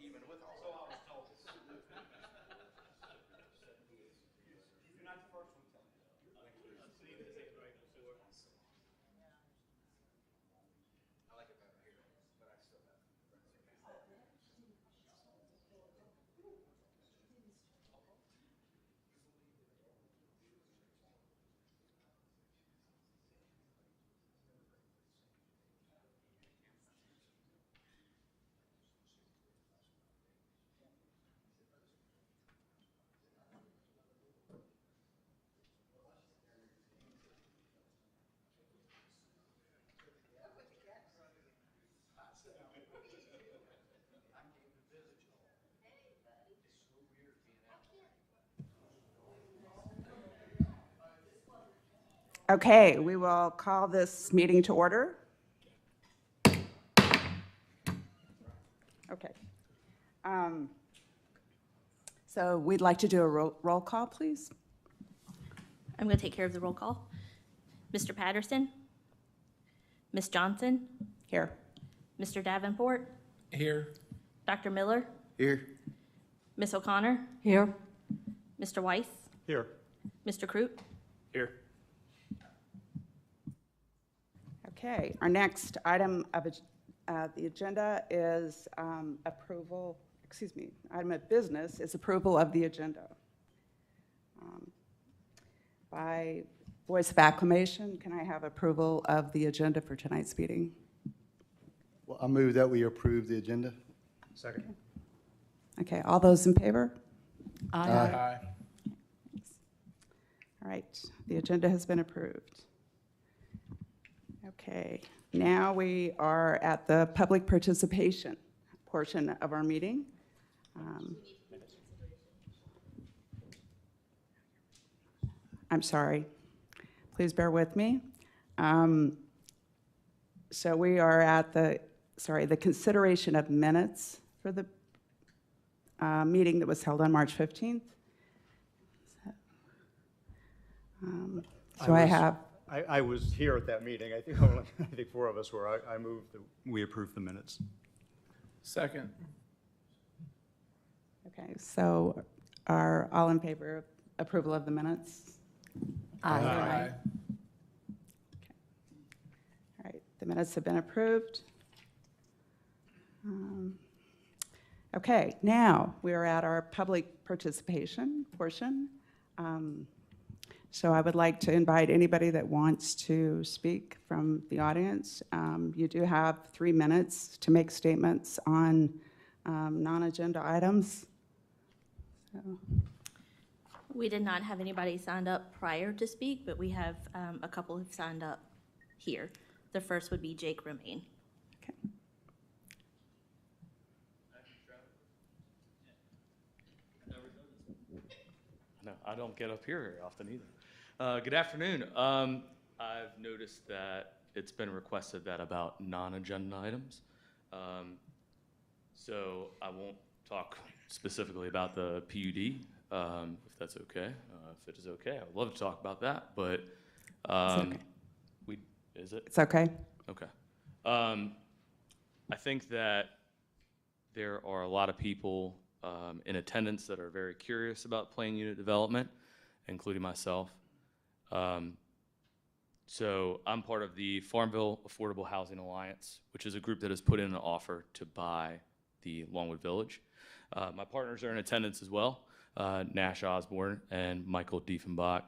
even with all So that. I was told. You're not the first one telling me. I've seen this hand right before. I like it better here, but I still have friends that do. I came to visit y'all. It's so weird being out there. Okay, we will call this meeting to order. Okay. So we'd like to do a roll call, please. I'm going to take care of the roll call. Mr. Patterson? Ms. Johnson? Here. Mr. Davenport? Here. Dr. Miller? Here. Ms. O'Connor? Here. Mr. Weiss? Here. Mr. Crute? Here. Okay, our next item of the agenda is item of business is approval of the agenda. By voice of acclamation, can I have approval of the agenda for tonight's meeting? Well, I move that we approve the agenda. Second. Okay, all those in favor? Aye. All right, the agenda has been approved. Okay, now we are at the public participation portion of our meeting. I'm sorry, please bear with me. So we are at the consideration of minutes for the meeting that was held on March 15th. So I have, I was here at that meeting. I think four of us were. I moved that we approved the minutes. Second. okay, so are all in favor of approval of the minutes? Aye. All right, the minutes have been approved. Okay, now we are at our public participation portion. So I would like to invite anybody that wants to speak from the audience. You do have 3 minutes to make statements on non-agenda items. So, We did not have anybody signed up prior to speak, but we have a couple who've signed up here. The first would be Jake Romaine. okay. No, I don't get up here very often either. Good afternoon. I've noticed that it's been requested that about non-agenda items. So I won't talk specifically about the PUD, if that's okay. If it is okay, I would love to talk about that, but okay. Is it? It's okay. Okay. I think that there are a lot of people in attendance that are very curious about planned unit development, including myself. So I'm part of the Farmville Affordable Housing Alliance, which is a group that has put in an offer to buy the Longwood Village. My partners are in attendance as well, Nash Osborne and Michael Diefenbach,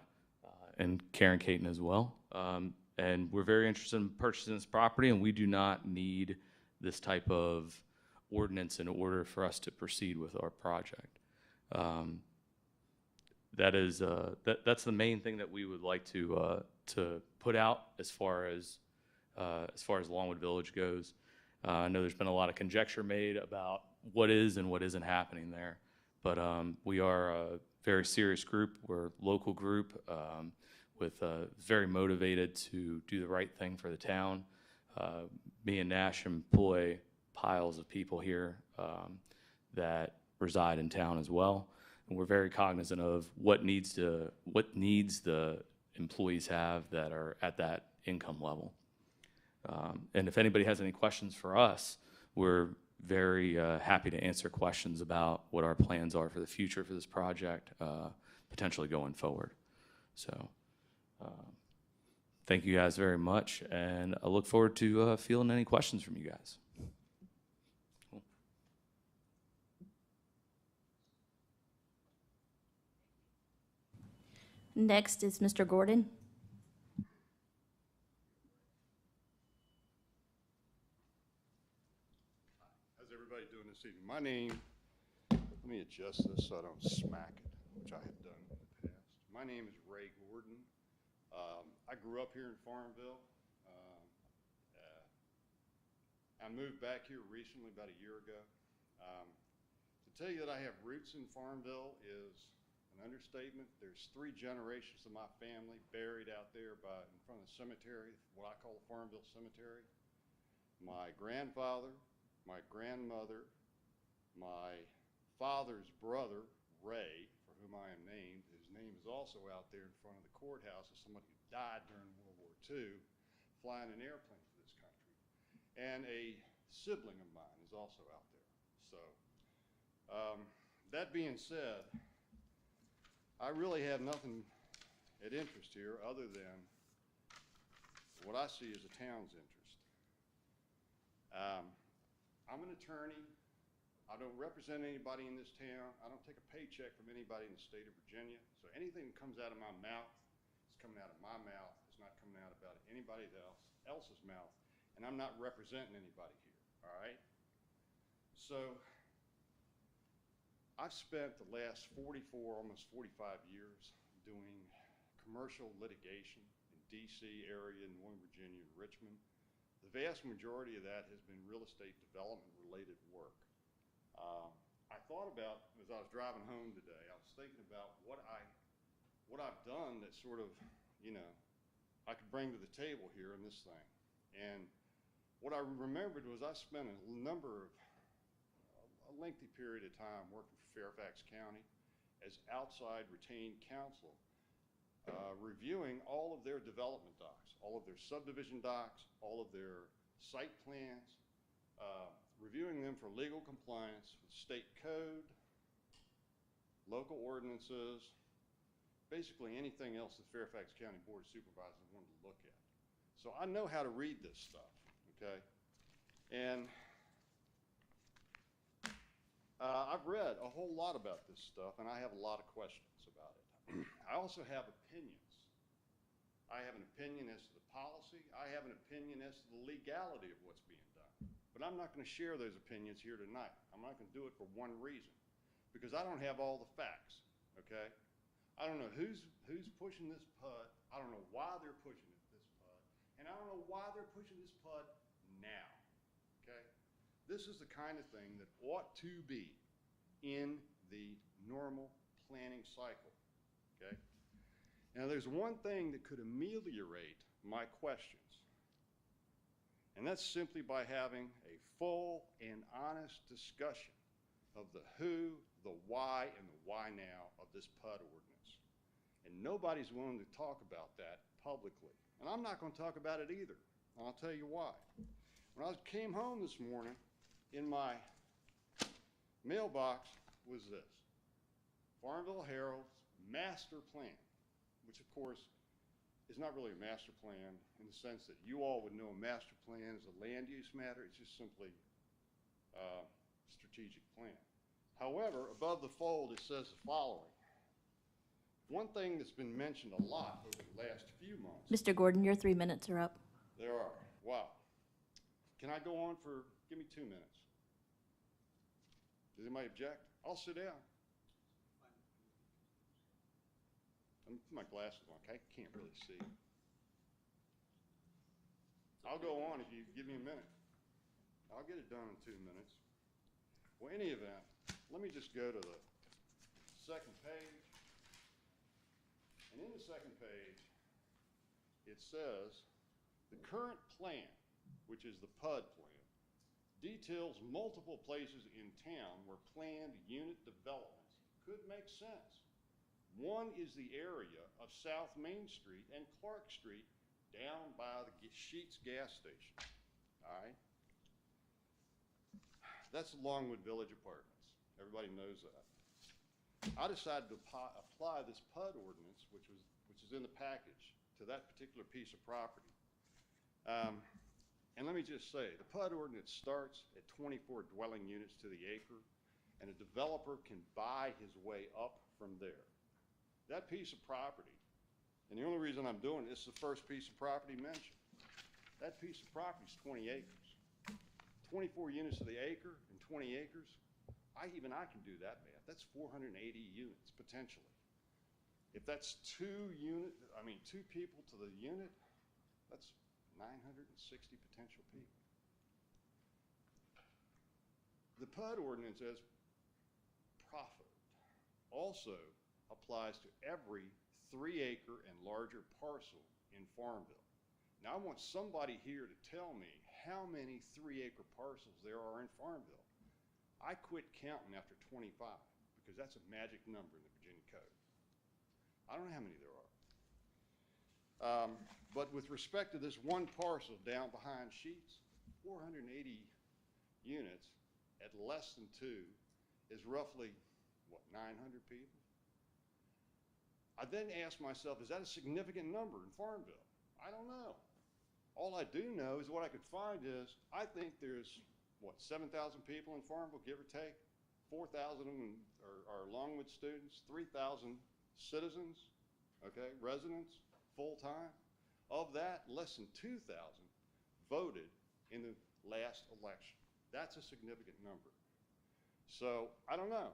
and Karen Caton as well. And we're very interested in purchasing this property, and we do not need this type of ordinance in order for us to proceed with our project. That's the main thing that we would like to put out as far as Longwood Village goes. I know there's been a lot of conjecture made about what is and what isn't happening there, but we are a very serious group. We're a local group with very motivated to do the right thing for the town. Me and Nash employ piles of people here that reside in town as well, and we're very cognizant of what needs the employees have that are at that income level. And if anybody has any questions for us, we're very happy to answer questions about what our plans are for the future for this project, potentially going forward. So thank you guys very much, and I look forward to fielding any questions from you guys. Cool. Next is Mr. Gordon. How's everybody doing this evening? My name, let me adjust this so I don't smack it, which I have done in the past. My name is Ray Gordon. I grew up here in Farmville. I moved back here recently, about a year ago. To tell you that I have roots in Farmville is an understatement. There's 3 generations of my family buried out there in front of the cemetery, what I call the Farmville Cemetery. My grandfather, my grandmother, my father's brother, Ray, for whom I am named, his name is also out there in front of the courthouse as somebody who died during World War II flying an airplane for this country. And a sibling of mine is also out there. So, that being said, I really have nothing at interest here other than what I see as a town's interest. I'm an attorney. I don't represent anybody in this town. I don't take a paycheck from anybody in the state of Virginia. So anything that comes out of my mouth is coming out of my mouth. It's not coming out about anybody else's mouth. And I'm not representing anybody here, all right? So I've spent the last 44, almost 45 years doing commercial litigation in D.C. area, Northern Virginia, and Richmond. The vast majority of that has been real estate development related work. I thought about, as I was driving home today, I was thinking about what I've done that sort of, I could bring to the table here in this thing. And what I remembered was I spent a lengthy period of time working for Fairfax County as outside retained counsel, reviewing all of their development docs, all of their subdivision docs, all of their site plans, reviewing them for legal compliance with state code, local ordinances, basically anything else the Fairfax County Board of Supervisors wanted to look at. So I know how to read this stuff, okay? And I've read a whole lot about this stuff, and I have a lot of questions about it. I also have opinions. I have an opinion as to the policy. I have an opinion as to the legality of what's being done. But I'm not going to share those opinions here tonight. I'm not going to do it for one reason, because I don't have all the facts, okay? I don't know who's pushing this PUD. I don't know why they're pushing this PUD. And I don't know why they're pushing this PUD now, okay? This is the kind of thing that ought to be in the normal planning cycle, okay? Now, there's one thing that could ameliorate my questions, and that's simply by having a full and honest discussion of the who, the why, and the why now of this PUD ordinance. And nobody's willing to talk about that publicly. And I'm not going to talk about it either, and I'll tell you why. When I came home this morning, in my mailbox was this, Farmville Herald's master plan, which of course is not really a master plan in the sense that you all would know a master plan is a land use matter. It's just simply a strategic plan. However, above the fold it says the following. One thing that's been mentioned a lot over the last few months. Mr. Gordon, your 3 minutes are up. There are. Wow. Can I go on for, give me 2 minutes? Does anybody object? I'll sit down. Let me put my glasses on. I can't really see. I'll go on if you give me a minute. I'll get it done in 2 minutes. Well, in any event, let me just go to the second page. And in the second page, it says, the current plan, which is the PUD plan, details multiple places in town where planned unit developments could make sense. One is the area of South Main Street and Clark Street down by the Sheetz gas station, all right? That's the Longwood Village Apartments. Everybody knows that. I decided to apply this PUD ordinance, which is in the package, to that particular piece of property. And let me just say, the PUD ordinance starts at 24 dwelling units to the acre, and a developer can buy his way up from there. That piece of property, and the only reason I'm doing this is the first piece of property mentioned. That piece of property is 20 acres. 24 units to the acre and 20 acres, even I can do that math. That's 480 units potentially. If that's two people to the unit, that's 960 potential people. The PUD ordinance as proffered also applies to every 3-acre and larger parcel in Farmville. Now I want somebody here to tell me how many 3-acre parcels there are in Farmville. I quit counting after 25 because that's a magic number in the Virginia Code. I don't know how many there are. But with respect to this one parcel down behind Sheets, 480 units at less than 2 is roughly, what, 900 people? I then asked myself, is that a significant number in Farmville? I don't know. All I do know is what I could find is, I think there's, what, 7,000 people in Farmville, give or take? 4,000 of them are Longwood students, 3,000 citizens, okay, residents, full-time. Of that, less than 2,000 voted in the last election. That's a significant number. So, I don't know.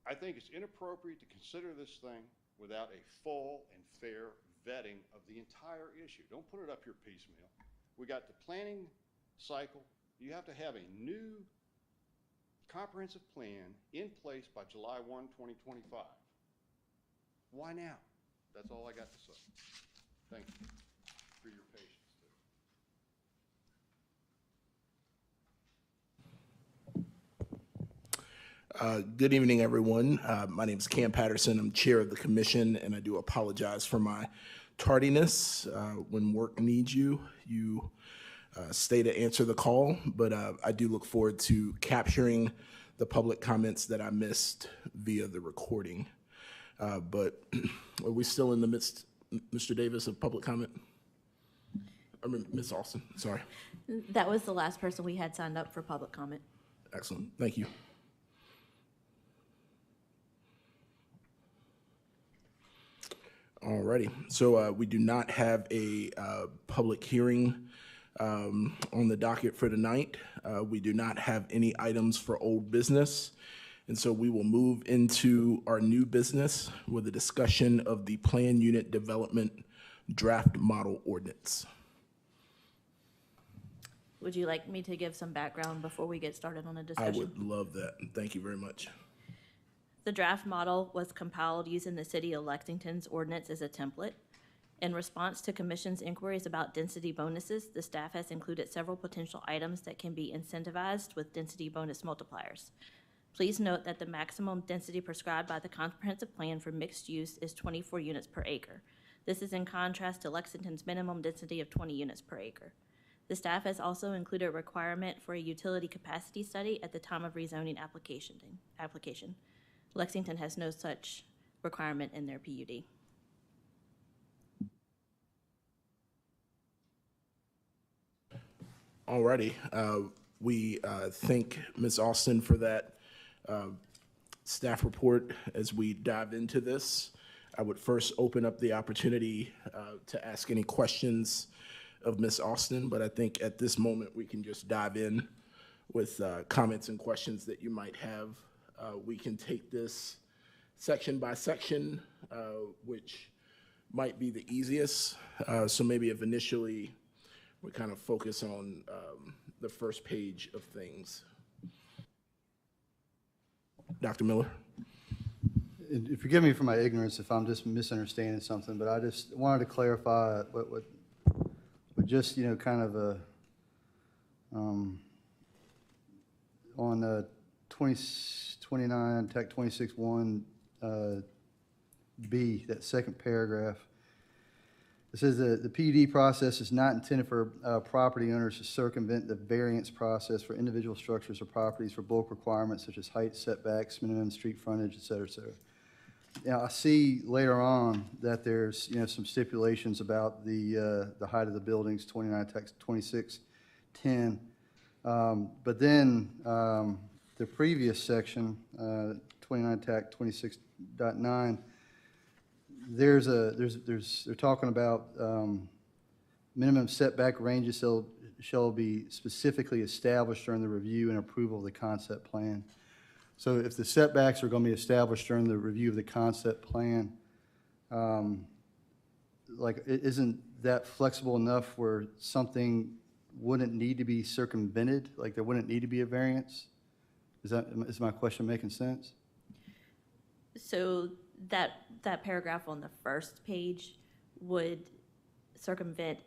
I think it's inappropriate to consider this thing without a full and fair vetting of the entire issue. Don't put it up here piecemeal. We got the planning cycle. You have to have a new comprehensive plan in place by July 1, 2025. Why now? That's all I got to say. Thank you for your patience today. Good evening, everyone. My name is Cam Patterson. I'm chair of the commission, and I do apologize for my tardiness. When work needs you, you stay to answer the call, but I do look forward to capturing the public comments that I missed via the recording. But are we still in the midst, Mr. Davis, of public comment? I mean, Ms. Austin, sorry. That was the last person we had signed up for public comment. Excellent, thank you. Alrighty, so we do not have a public hearing on the docket for tonight. We do not have any items for old business. And so we will move into our new business with a discussion of the Plan Unit Development Draft Model Ordinance. Would you like me to give some background before we get started on a I discussion? would love that. Thank you very much. The draft model was compiled using the City of Lexington's ordinance as a template. In response to Commission's inquiries about density bonuses, the staff has included several potential items that can be incentivized with density bonus multipliers. Please note that the maximum density prescribed by the comprehensive plan for mixed use is 24 units per acre. This is in contrast to Lexington's minimum density of 20 units per acre. The staff has also included a requirement for a utility capacity study at the time of rezoning application. Lexington has no such requirement in their PUD. Alrighty, we thank Ms. Austin for that staff report. As we dive into this, I would first open up the opportunity to ask any questions of Ms. Austin, but I think at this moment we can just dive in with comments and questions that you might have. We can take this section by section, which might be the easiest. So maybe if initially we kind of focus on the first page of things. Dr. Miller? And forgive me for my ignorance if I'm just misunderstanding something, but I just wanted to clarify what just, kind of a, on 29, Tech 26.1, B, that second paragraph, It says the PUD process is not intended for property owners to circumvent the variance process for individual structures or properties for bulk requirements such as height, setbacks, minimum street frontage, et cetera, et cetera. Now, I see later on that there's, some stipulations about the height of the buildings, 29 text 2610. But then the previous section, 29 tac 26.9, they're talking about minimum setback ranges shall be specifically established during the review and approval of the concept plan. So if the setbacks are going to be established during the review of the concept plan, isn't that flexible enough where something wouldn't need to be circumvented? Like there wouldn't need to be a variance? Is my question making sense? So that paragraph on the first page would circumvent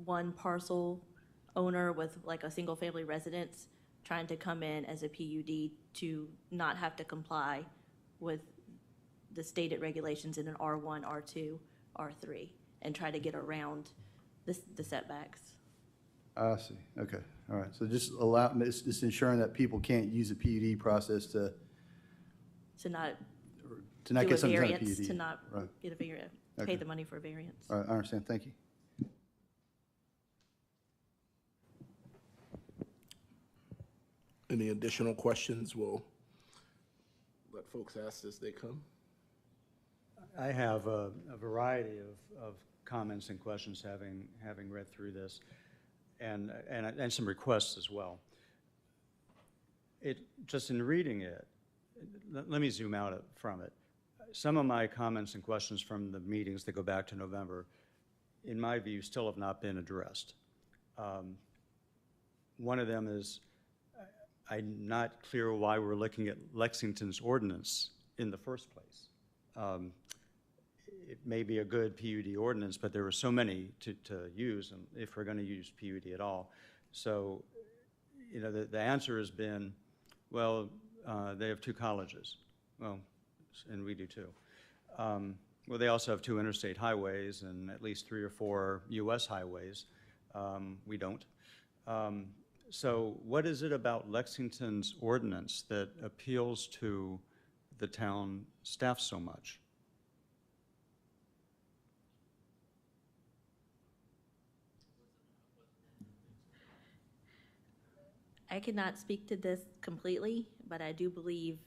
one parcel owner with like a single family residence trying to come in as a PUD to not have to comply with the stated regulations in an R1, R2, R3, and try to get around the setbacks. I see. Okay. All right. So just it's ensuring that people can't use the PUD process to not get do a something done variance, PUD. to not Right. get a variance, Okay. pay the money for a variance. All right. I understand. Thank you. Any additional questions? We'll let folks ask as they come. I have a variety of comments and questions having read through this, and some requests as well. Just in reading it, let me zoom out from it. Some of my comments and questions from the meetings that go back to November, in my view, still have not been addressed. One of them is, I'm not clear why we're looking at Lexington's ordinance in the first place. It may be a good PUD ordinance, but there are so many to use, and if we're going to use PUD at all. So, the answer has been, well, they have 2 colleges. Well, and we do too. Well, they also have 2 interstate highways and at least 3 or 4 U.S. highways. We don't. So what is it about Lexington's ordinance that appeals to the town staff so much? I cannot speak to this completely, but I do believe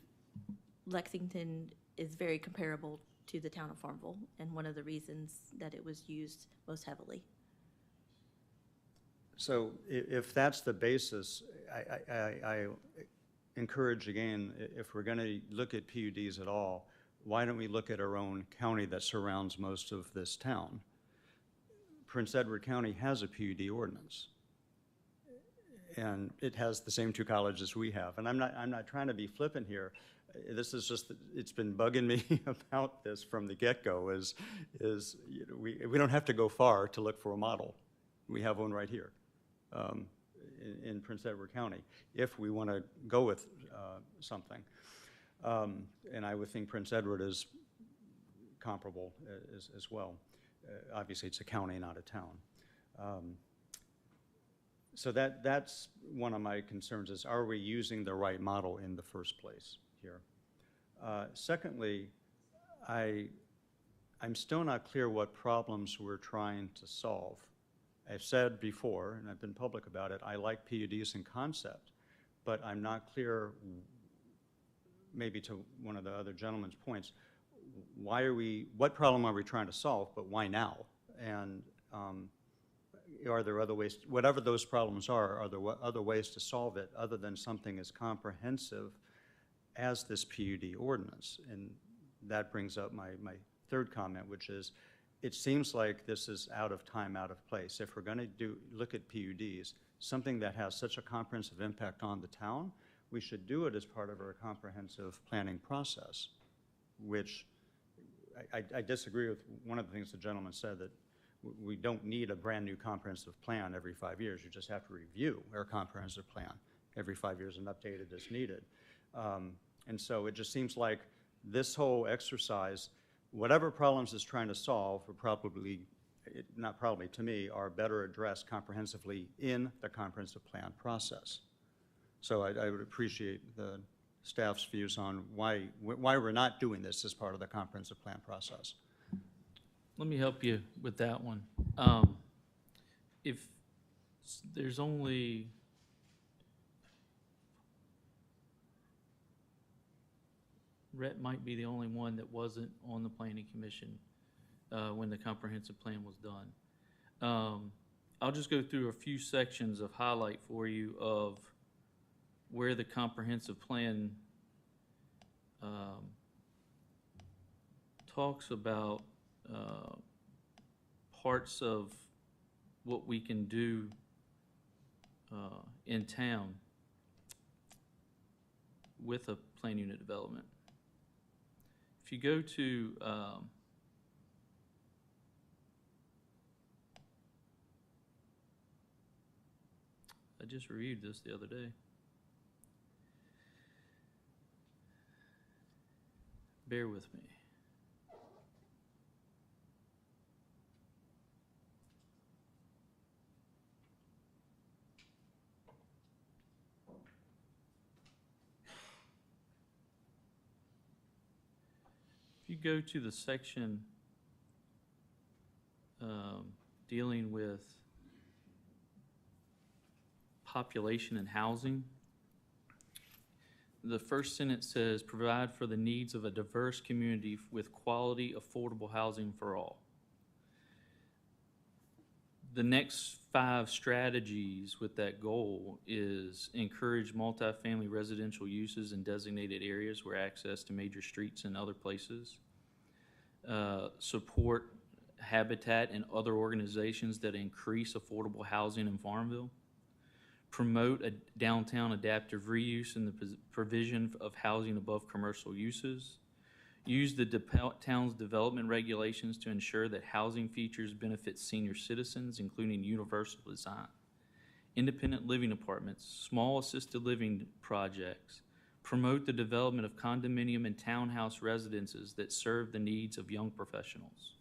Lexington is very comparable to the town of Farmville, and one of the reasons that it was used most heavily. So if that's the basis, I encourage again, if we're going to look at PUDs at all, why don't we look at our own county that surrounds most of this town? Prince Edward County has a PUD ordinance, and it has the same 2 colleges we have. And I'm not trying to be flippant here. This is just, it's been bugging me about this from the get-go. We don't have to go far to look for a model. We have one right here in Prince Edward County, if we want to go with something. And I would think Prince Edward is comparable as well. Obviously, it's a county, not a town. So that's one of my concerns is, are we using the right model in the first place here? Secondly, I'm still not clear what problems we're trying to solve. I've said before, and I've been public about it, I like PUDs in concept, but I'm not clear, maybe to one of the other gentleman's points, what problem are we trying to solve, but why now? And are there other ways, whatever those problems are there other ways to solve it other than something as comprehensive as this PUD ordinance? And that brings up my third comment, which is, it seems like this is out of time, out of place. If we're going to look at PUDs, something that has such a comprehensive impact on the town, we should do it as part of our comprehensive planning process, which I disagree with one of the things the gentleman said, that we don't need a brand new comprehensive plan every 5 years. You just have to review our comprehensive plan every 5 years and update it as needed. And so it just seems like this whole exercise, whatever problems it's trying to solve, would probably not probably, to me, are better addressed comprehensively in the comprehensive plan process. So I would appreciate the staff's views on why we're not doing this as part of the comprehensive plan process. Let me help you with that one. If there's only Rhett might be the only one that wasn't on the planning commission when the comprehensive plan was done. I'll just go through a few sections of highlight for you of where the comprehensive plan talks about parts of what we can do in town with a plan unit development. If you go to I just reviewed this the other day. Bear with me. If you go to the section dealing with population and housing, the first sentence says, provide for the needs of a diverse community with quality, affordable housing for all. The next 5 strategies with that goal is encourage multifamily residential uses in designated areas where access to major streets and other places. Support Habitat and other organizations that increase affordable housing in Farmville. Promote a downtown adaptive reuse and the provision of housing above commercial uses. Use the town's development regulations to ensure that housing features benefit senior citizens, including universal design. Independent living apartments, small assisted living projects. Promote the development of condominium and townhouse residences that serve the needs of young professionals.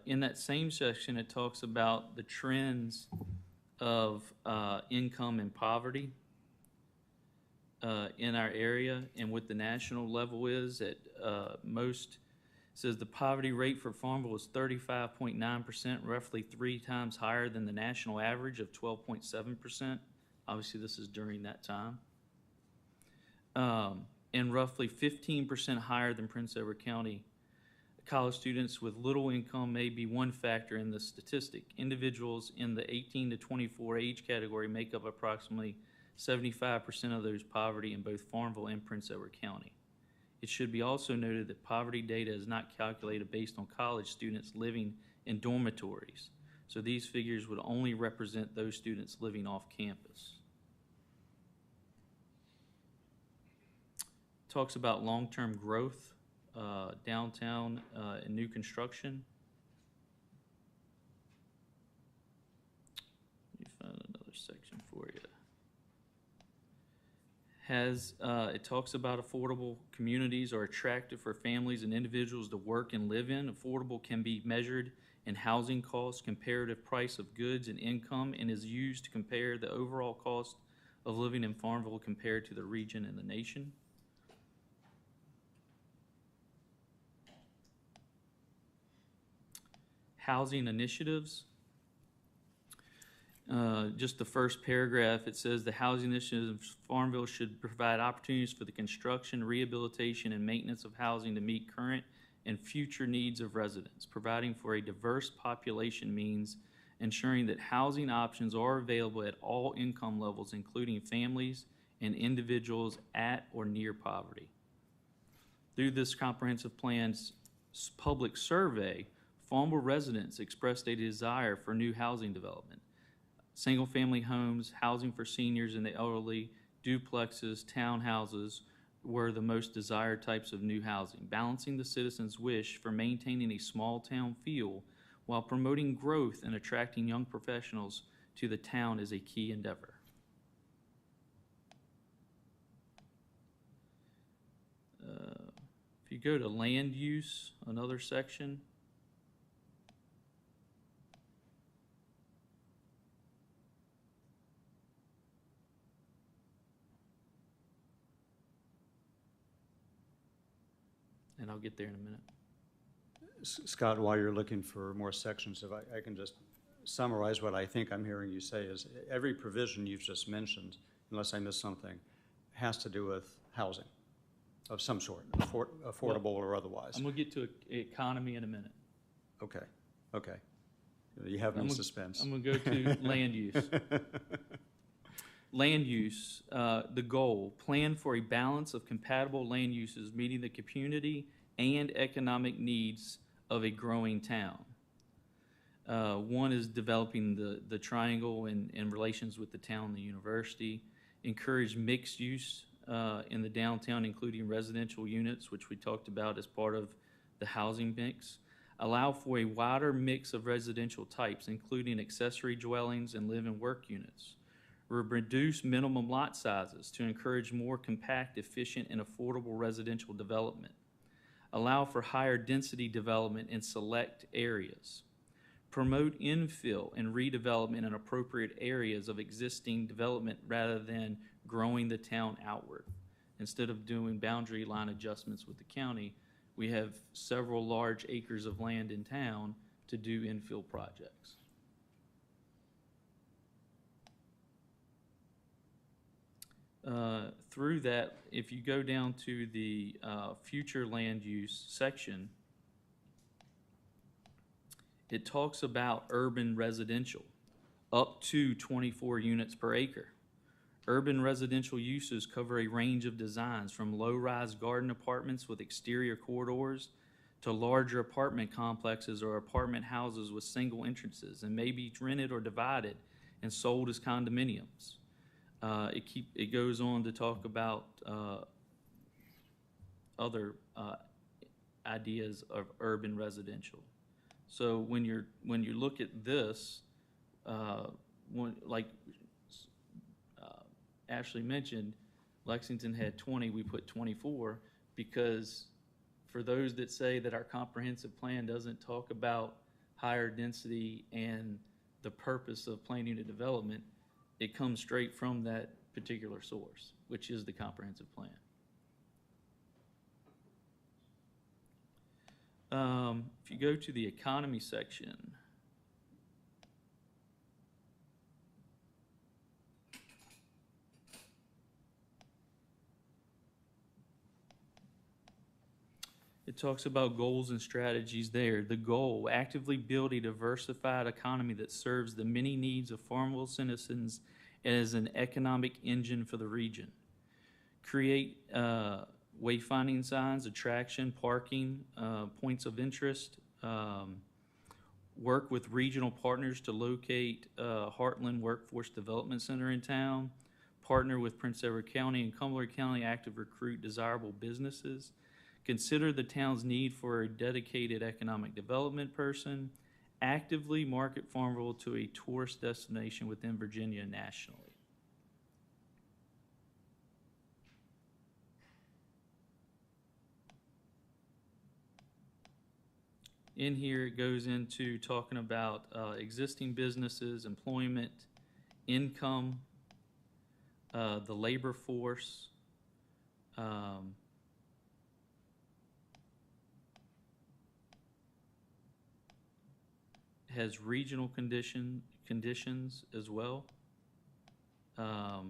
In that same section, it talks about the trends of income and poverty in our area and what the national level is at most. Says the poverty rate for Farmville is 35.9%, roughly 3 times higher than the national average of 12.7%. Obviously, this is during that time. And roughly 15% higher than Prince Edward County. College students with little income may be one factor in the statistic. Individuals in the 18 to 24 age category make up approximately 75% of those poverty in both Farmville and Prince Edward County. It should be also noted that poverty data is not calculated based on college students living in dormitories. So these figures would only represent those students living off campus. Talks about long-term growth. Downtown and new construction. Let me find another section for you. It talks about affordable communities are attractive for families and individuals to work and live in. Affordable can be measured in housing costs, comparative price of goods and income, and is used to compare the overall cost of living in Farmville compared to the region and the nation. Housing initiatives. Just the first paragraph, it says the housing initiatives of Farmville should provide opportunities for the construction, rehabilitation, and maintenance of housing to meet current and future needs of residents. Providing for a diverse population means ensuring that housing options are available at all income levels, including families and individuals at or near poverty. Through this comprehensive plan's public survey, Farmville residents expressed a desire for new housing development. Single-family homes, housing for seniors and the elderly, duplexes, townhouses were the most desired types of new housing. Balancing the citizens' wish for maintaining a small-town feel while promoting growth and attracting young professionals to the town is a key endeavor. If you go to land use, another section, and I'll get there in a minute. Scott, while you're looking for more sections, if I can just summarize what I think I'm hearing you say is every provision you've just mentioned, unless I missed something, has to do with housing of some sort, affordable or otherwise. I'm gonna get to economy in a minute. Okay, okay. You have me in suspense. I'm gonna go to land use. Land use, the goal, plan for a balance of compatible land uses meeting the community and economic needs of a growing town. One is developing the triangle in relations with the town and the university. Encourage mixed use in the downtown, including residential units, which we talked about as part of the housing mix. Allow for a wider mix of residential types, including accessory dwellings and live and work units. Reduce minimum lot sizes to encourage more compact, efficient, and affordable residential development. Allow for higher density development in select areas. Promote infill and redevelopment in appropriate areas of existing development rather than growing the town outward. Instead of doing boundary line adjustments with the county, we have several large acres of land in town to do infill projects. Through that, if you go down to the future land use section, it talks about urban residential, up to 24 units per acre. Urban residential uses cover a range of designs from low-rise garden apartments with exterior corridors to larger apartment complexes or apartment houses with single entrances and may be rented or divided and sold as condominiums. It goes on to talk about other ideas of urban residential. So when you look at this, like Ashley mentioned, Lexington had 20, we put 24, because for those that say that our comprehensive plan doesn't talk about higher density and the purpose of planned unit development, it comes straight from that particular source, which is the comprehensive plan. If you go to the economy section, it talks about goals and strategies there. The goal, actively build a diversified economy that serves the many needs of Farmville citizens as an economic engine for the region. Create wayfinding signs, attraction, parking, points of interest. Work with regional partners to locate Heartland Workforce Development Center in town. Partner with Prince Edward County and Cumberland County, active recruit desirable businesses. Consider the town's need for a dedicated economic development person. Actively market Farmville to a tourist destination within Virginia and nationally. In here, it goes into talking about existing businesses, employment, income, the labor force, has regional conditions as well. I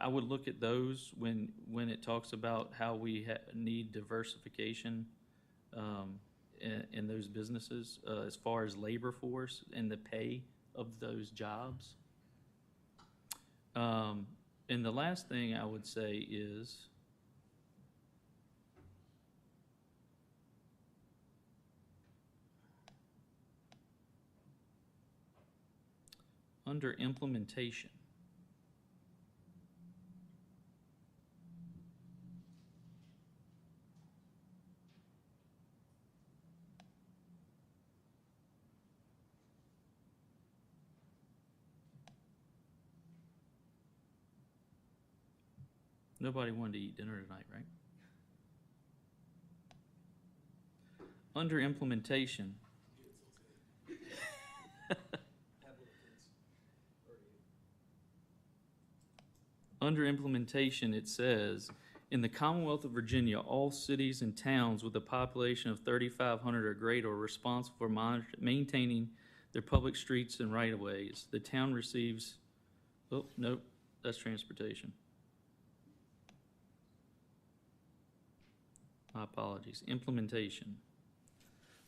would look at those when it talks about how we need diversification in those businesses as far as labor force and the pay of those jobs. And the last thing I would say is under implementation. Nobody wanted to eat dinner tonight, right? Under implementation. Under implementation, it says, in the Commonwealth of Virginia, all cities and towns with a population of 3,500 or greater are responsible for maintaining their public streets and right-of-ways. The town receives, oh, nope, that's transportation. My apologies. Implementation.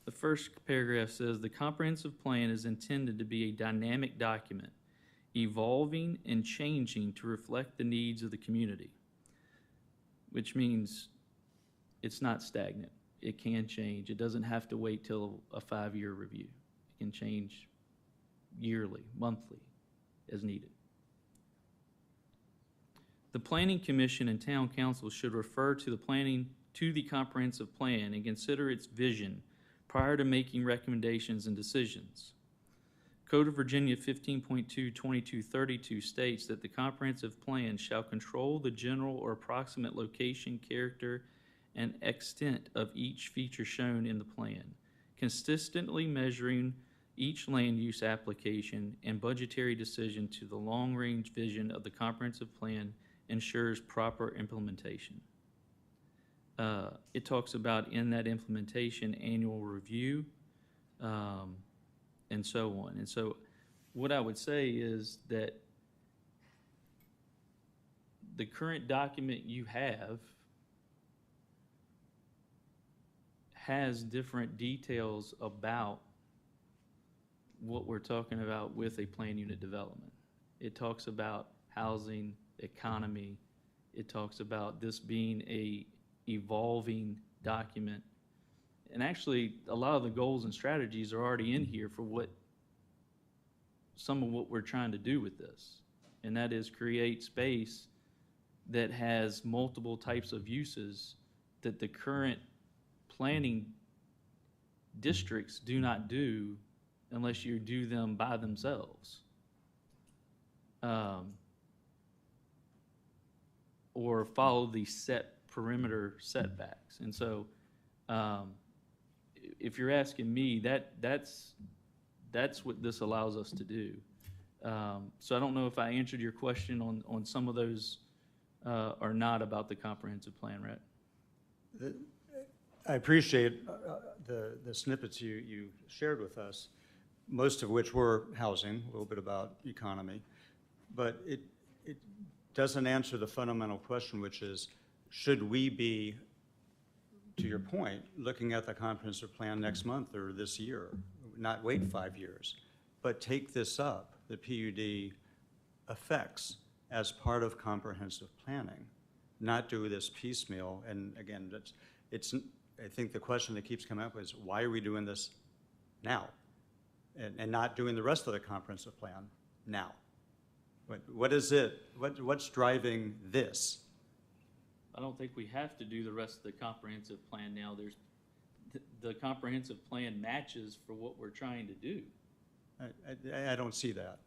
The first paragraph says, the comprehensive plan is intended to be a dynamic document, evolving and changing to reflect the needs of the community, which means it's not stagnant. It can change. It doesn't have to wait till a 5-year review. It can change yearly, monthly, as needed. The Planning Commission and Town Council should refer to the comprehensive plan and consider its vision prior to making recommendations and decisions. Code of Virginia 15.2.2232 states that the comprehensive plan shall control the general or approximate location, character, and extent of each feature shown in the plan, consistently measuring each land use application and budgetary decision to the long-range vision of the comprehensive plan ensures proper implementation. It talks about in that implementation annual review, and so on. And so what I would say is that the current document you have has different details about what we're talking about with a plan unit development. It talks about housing, economy. It talks about this being a evolving document. And actually, a lot of the goals and strategies are already in here for some of what we're trying to do with this. And that is create space that has multiple types of uses that the current planning districts do not do unless you do them by themselves. Or follow the set perimeter setbacks. And so if you're asking me, that's what this allows us to do. So I don't know if I answered your question on some of those or not about the comprehensive plan, Rhett. I appreciate the snippets you shared with us, most of which were housing, a little bit about economy, but it doesn't answer the fundamental question, which is, should we be, to your point, looking at the comprehensive plan next month or this year, not wait 5 years, but take this up, the PUD effects, as part of comprehensive planning, not do this piecemeal. And again, I think the question that keeps coming up is, why are we doing this now and not doing the rest of the comprehensive plan now? What is it? What's driving this? I don't think we have to do the rest of the comprehensive plan now. The comprehensive plan matches for what we're trying to do. I don't see that.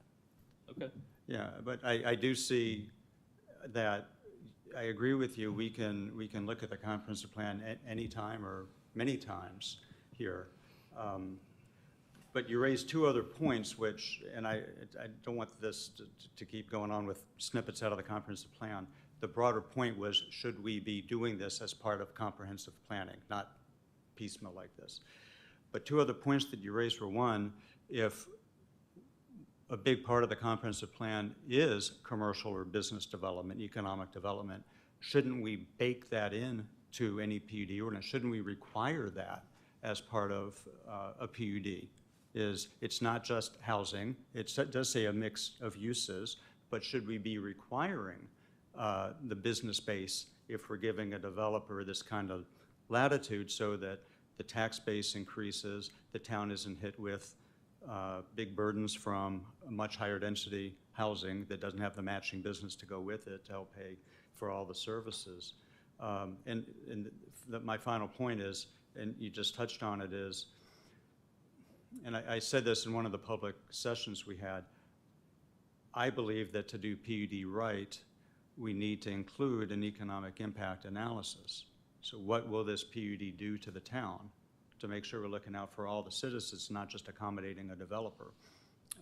Okay. Yeah, but I do see that. I agree with you. We can look at the comprehensive plan at any time or many times here. But you raised two other points, which, and I don't want this to keep going on with snippets out of the comprehensive plan. The broader point was, should we be doing this as part of comprehensive planning, not piecemeal like this? But two other points that you raised were, one, if a big part of the comprehensive plan is commercial or business development, economic development, shouldn't we bake that in to any PUD ordinance? Shouldn't we require that as part of a PUD? It's not just housing. It does say a mix of uses, but should we be requiring the business base if we're giving a developer this kind of latitude so that the tax base increases, the town isn't hit with big burdens from much higher density housing that doesn't have the matching business to go with it to help pay for all the services. My final point is, and you just touched on it, is, and I said this in one of the public sessions we had, I believe that to do PUD right, we need to include an economic impact analysis. So what will this PUD do to the town? to make sure we're looking out for all the citizens, not just accommodating a developer.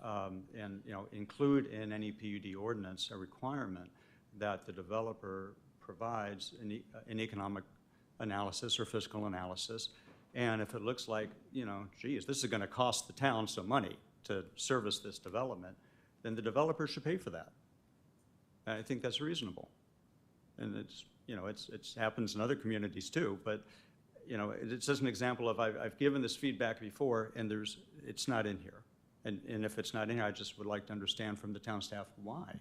And, you know, include in any PUD ordinance a requirement that the developer provides an economic analysis or fiscal analysis. And if it looks like, you know, geez, this is going to cost the town some money to service this development, then the developer should pay for that. And I think that's reasonable. And it's, you know, it's happens in other communities too, but, you know, it's just an example of I've given this feedback before and it's not in here. And if it's not in here, I just would like to understand from the town staff why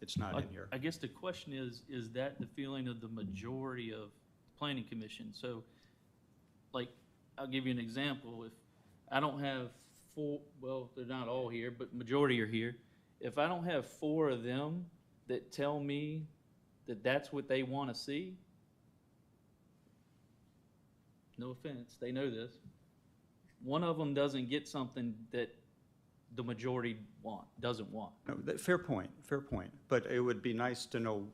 it's not in here. I guess the question is that the feeling of the majority of planning commission? So, like, I'll give you an example. If I don't have four, well, they're not all here, but majority are here. If I don't have 4 of them that tell me that that's what they want to see, no offense, they know this, one of them doesn't get something that the majority doesn't want. No, fair point, fair point. But it would be nice to know,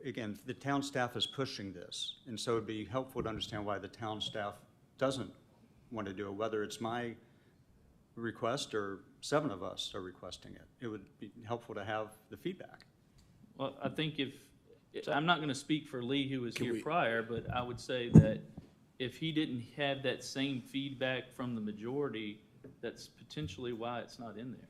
again, the town staff is pushing this, and so it'd be helpful to understand why the town staff doesn't want to do it, whether it's my request or 7 of us are requesting it. It would be helpful to have the feedback. Well, I think I'm not going to speak for Lee, who was here we- prior, but I would say that if he didn't have that same feedback from the majority, that's potentially why it's not in there.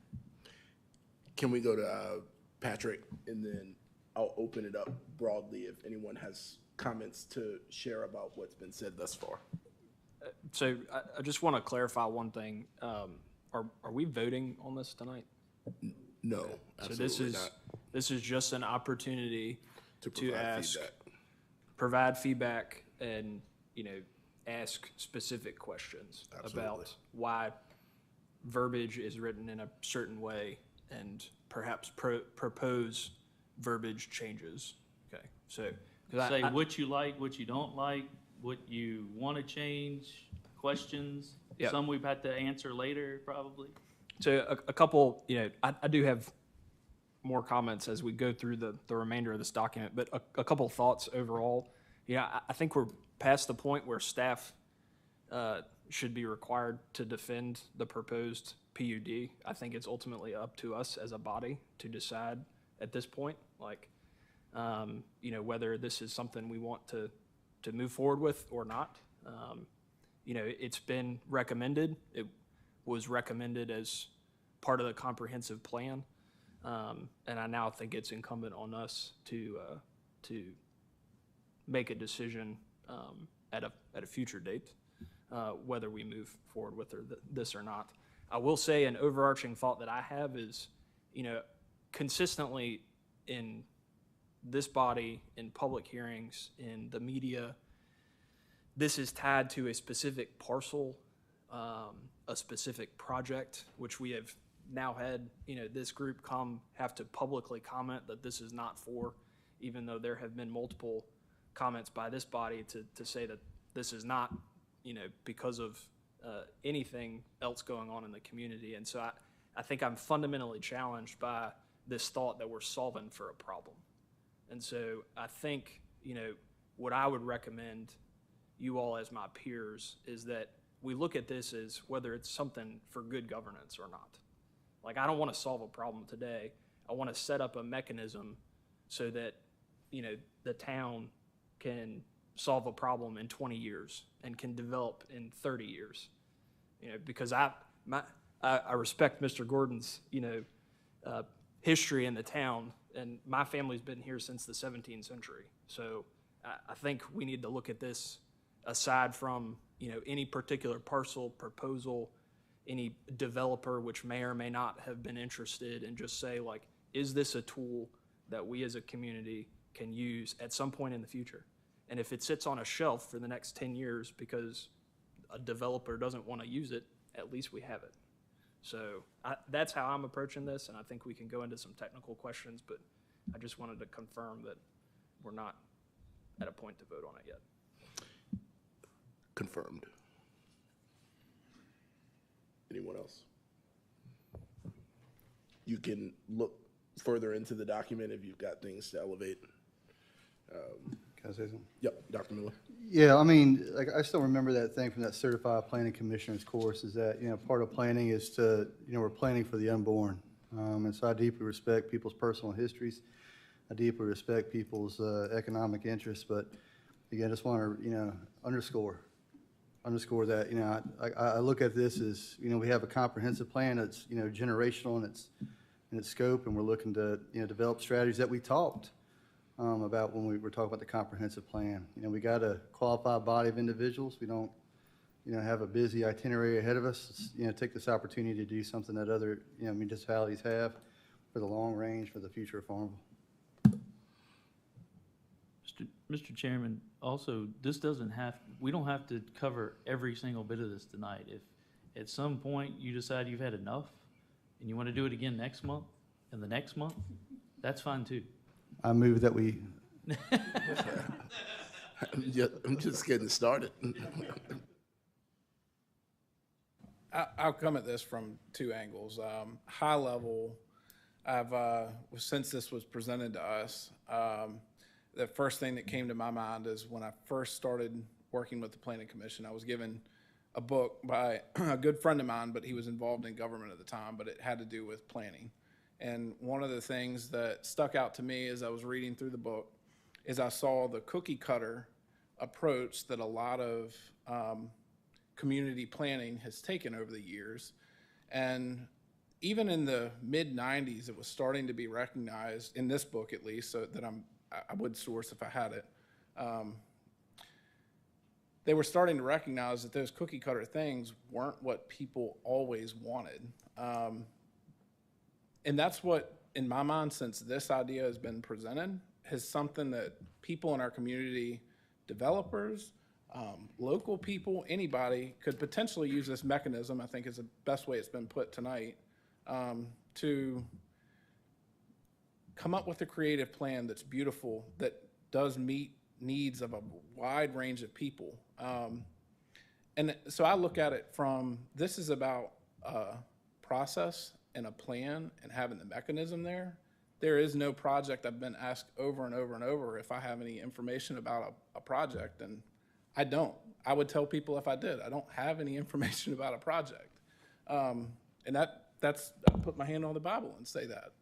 Can we go to Patrick, and then I'll open it up broadly if anyone has comments to share about what's been said thus far. So I just want to clarify one thing. Are we voting on this tonight? No, So this absolutely not. this is just an opportunity To to provide ask, feedback. provide feedback, and ask specific questions Absolutely. about why verbiage is written in a certain way, and perhaps propose verbiage changes. Okay, so 'cause Say what you like, what you don't like, what you want to change, questions. Yeah. Some we've had to answer later, probably. So a couple, I do have more comments as we go through the remainder of this document, but a couple thoughts overall. I think we're past the point where staff should be required to defend the proposed PUD. I think it's ultimately up to us as a body to decide at this point, whether this is something we want to move forward with or not. It's been recommended. It was recommended as part of the comprehensive plan. And I now think it's incumbent on us to make a decision at a future date, whether we move forward with this or not. I will say an overarching thought that I have is, consistently in this body, in public hearings, in the media, this is tied to a specific parcel, a specific project, which we have now had, this group have to publicly comment that this is not for, even though there have been multiple comments by this body to say that this is not, because of anything else going on in the community. And so I think I'm fundamentally challenged by this thought that we're solving for a problem. And so I think, what I would recommend you all as my peers is that we look at this as whether it's something for good governance or not. I don't want to solve a problem today. I want to set up a mechanism so that, the town can solve a problem in 20 years and can develop in 30 years. Because I respect Mr. Gordon's, history in the town, and my family's been here since the 17th century. So I think we need to look at this aside from, any particular parcel proposal, any developer which may or may not have been interested, and just say, is this a tool that we as a community can use at some point in the future? And if it sits on a shelf for the next 10 years because a developer doesn't want to use it, at least we have it. So that's how I'm approaching this, and I think we can go into some technical questions, but I just wanted to confirm that we're not at a point to vote on it yet. Confirmed. Anyone else? You can look further into the document if you've got things to elevate. Can I say something? Yep, Dr. Miller. Yeah, I mean, like, I still remember that thing from that certified planning commissioner's course, is that, part of planning is to, we're planning for the unborn. And so I deeply respect people's personal histories. I deeply respect people's economic interests, but again, I just want to, underscore that, I look at this as, we have a comprehensive plan that's, generational in its scope, and we're looking to, develop strategies that we talked about when we were talking about the comprehensive plan. We got a qualified body of individuals. We don't, have a busy itinerary ahead of us. Let's, take this opportunity to do something that other, municipalities have for the long range, for the future of Farmville. Mr. Chairman, also, we don't have to cover every single bit of this tonight. If at some point you decide you've had enough and you want to do it again next month and the next month, that's fine too. I move that we, I'm just getting started. I'll come at this from two angles. High level, since this was presented to us, the first thing that came to my mind is when I first started working with the Planning Commission, I was given a book by a good friend of mine, but he was involved in government at the time, but it had to do with planning. And one of the things that stuck out to me as I was reading through the book is I saw the cookie cutter approach that a lot of community planning has taken over the years. And even in the mid-90s, it was starting to be recognized, in this book at least, so that I would source if I had it. They were starting to recognize that those cookie cutter things weren't what people always wanted. And that's what, in my mind, since this idea has been presented, is something that people in our community, developers, local people, anybody could potentially use this mechanism, I think is the best way it's been put tonight, to come up with a creative plan that's beautiful, that does meet needs of a wide range of people. And so I look at it from, this is about a process and a plan and having the mechanism there. There is no project. I've been asked over and over and over if I have any information about a project, and I don't. I would tell people if I did. I don't have any information about a project. And that's, I put my hand on the Bible and say that.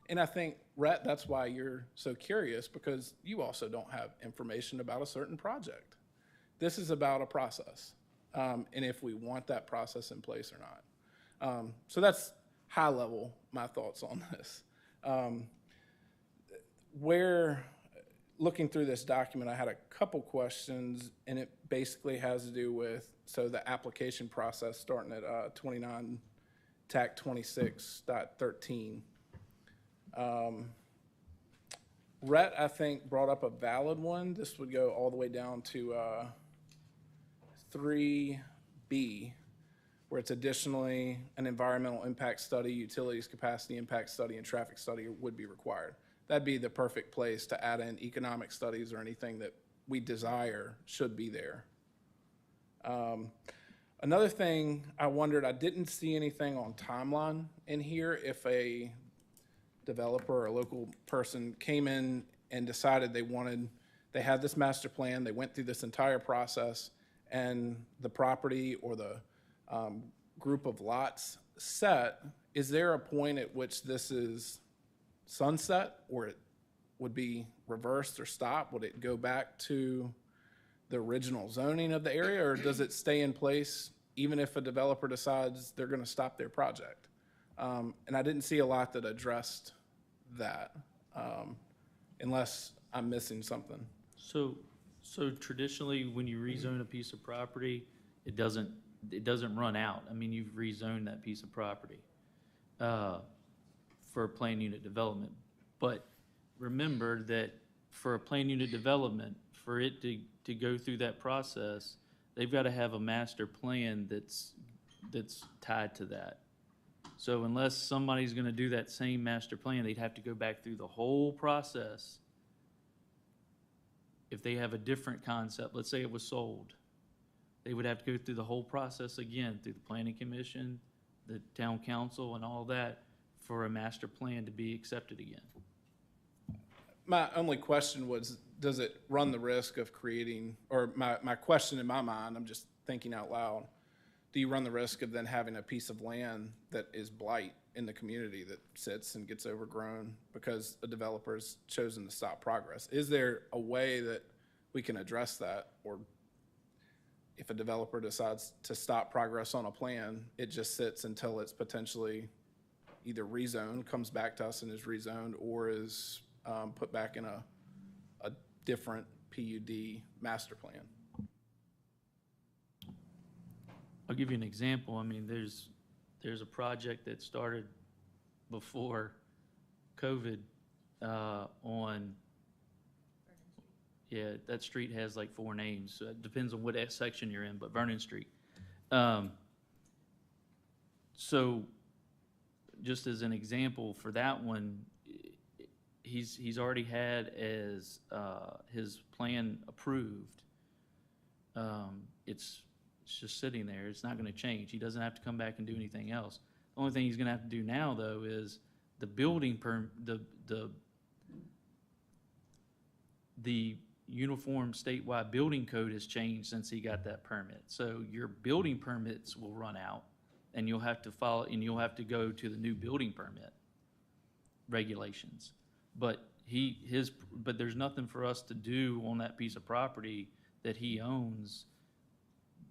And I think, Rhett, that's why you're so curious, because you also don't have information about a certain project. This is about a process, and if we want that process in place or not. So that's high level, my thoughts on this. Looking through this document, I had a couple questions, and it basically has to do with, so the application process starting at 29 TAC 26.13. Rhett, I think, brought up a valid one. This would go all the way down to 3B, where it's additionally an environmental impact study, utilities capacity impact study, and traffic study would be required. That'd be the perfect place to add in economic studies or anything that we desire should be there. Another thing I wondered, I didn't see anything on timeline in here. If a developer or a local person came in and decided they had this master plan, they went through this entire process, and the property or the group of lots set, is there a point at which this is sunset, or it would be reversed or stopped? Would it go back to the original zoning of the area, or does it stay in place even if a developer decides they're going to stop their project? And I didn't see a lot that addressed that, unless I'm missing something. So traditionally, when you rezone a piece of property, it doesn't run out. I mean, you've rezoned that piece of property for a plan unit development. But remember that for a plan unit development, for it to go through that process, they've got to have a master plan that's tied to that. So unless somebody's going to do that same master plan, they'd have to go back through the whole process. If they have a different concept, let's say it was sold, they would have to go through the whole process again, through the Planning Commission, the Town Council, and all that, for a master plan to be accepted again. My only question was does it run the risk of creating, or my question in my mind, I'm just thinking out loud, do you run the risk of then having a piece of land that is blight in the community that sits and gets overgrown because a developer's chosen to stop progress? Is there a way that we can address that? Or if a developer decides to stop progress on a plan, it just sits until it's potentially either rezoned, comes back to us and is rezoned, or is put back in a different PUD master plan? I'll give you an example. I mean, there's a project that started before COVID on, yeah, that street has like 4 names. So it depends on what section you're in, but Vernon Street. So just as an example for that one, he's already had as his plan approved. It's just sitting there. It's not going to change. He doesn't have to come back and do anything else. The only thing he's going to have to do now, though, is the building the uniform statewide building code has changed since he got that permit. So your building permits will run out, and you'll have to follow, and you'll have to go to the new building permit regulations. But but there's nothing for us to do on that piece of property that he owns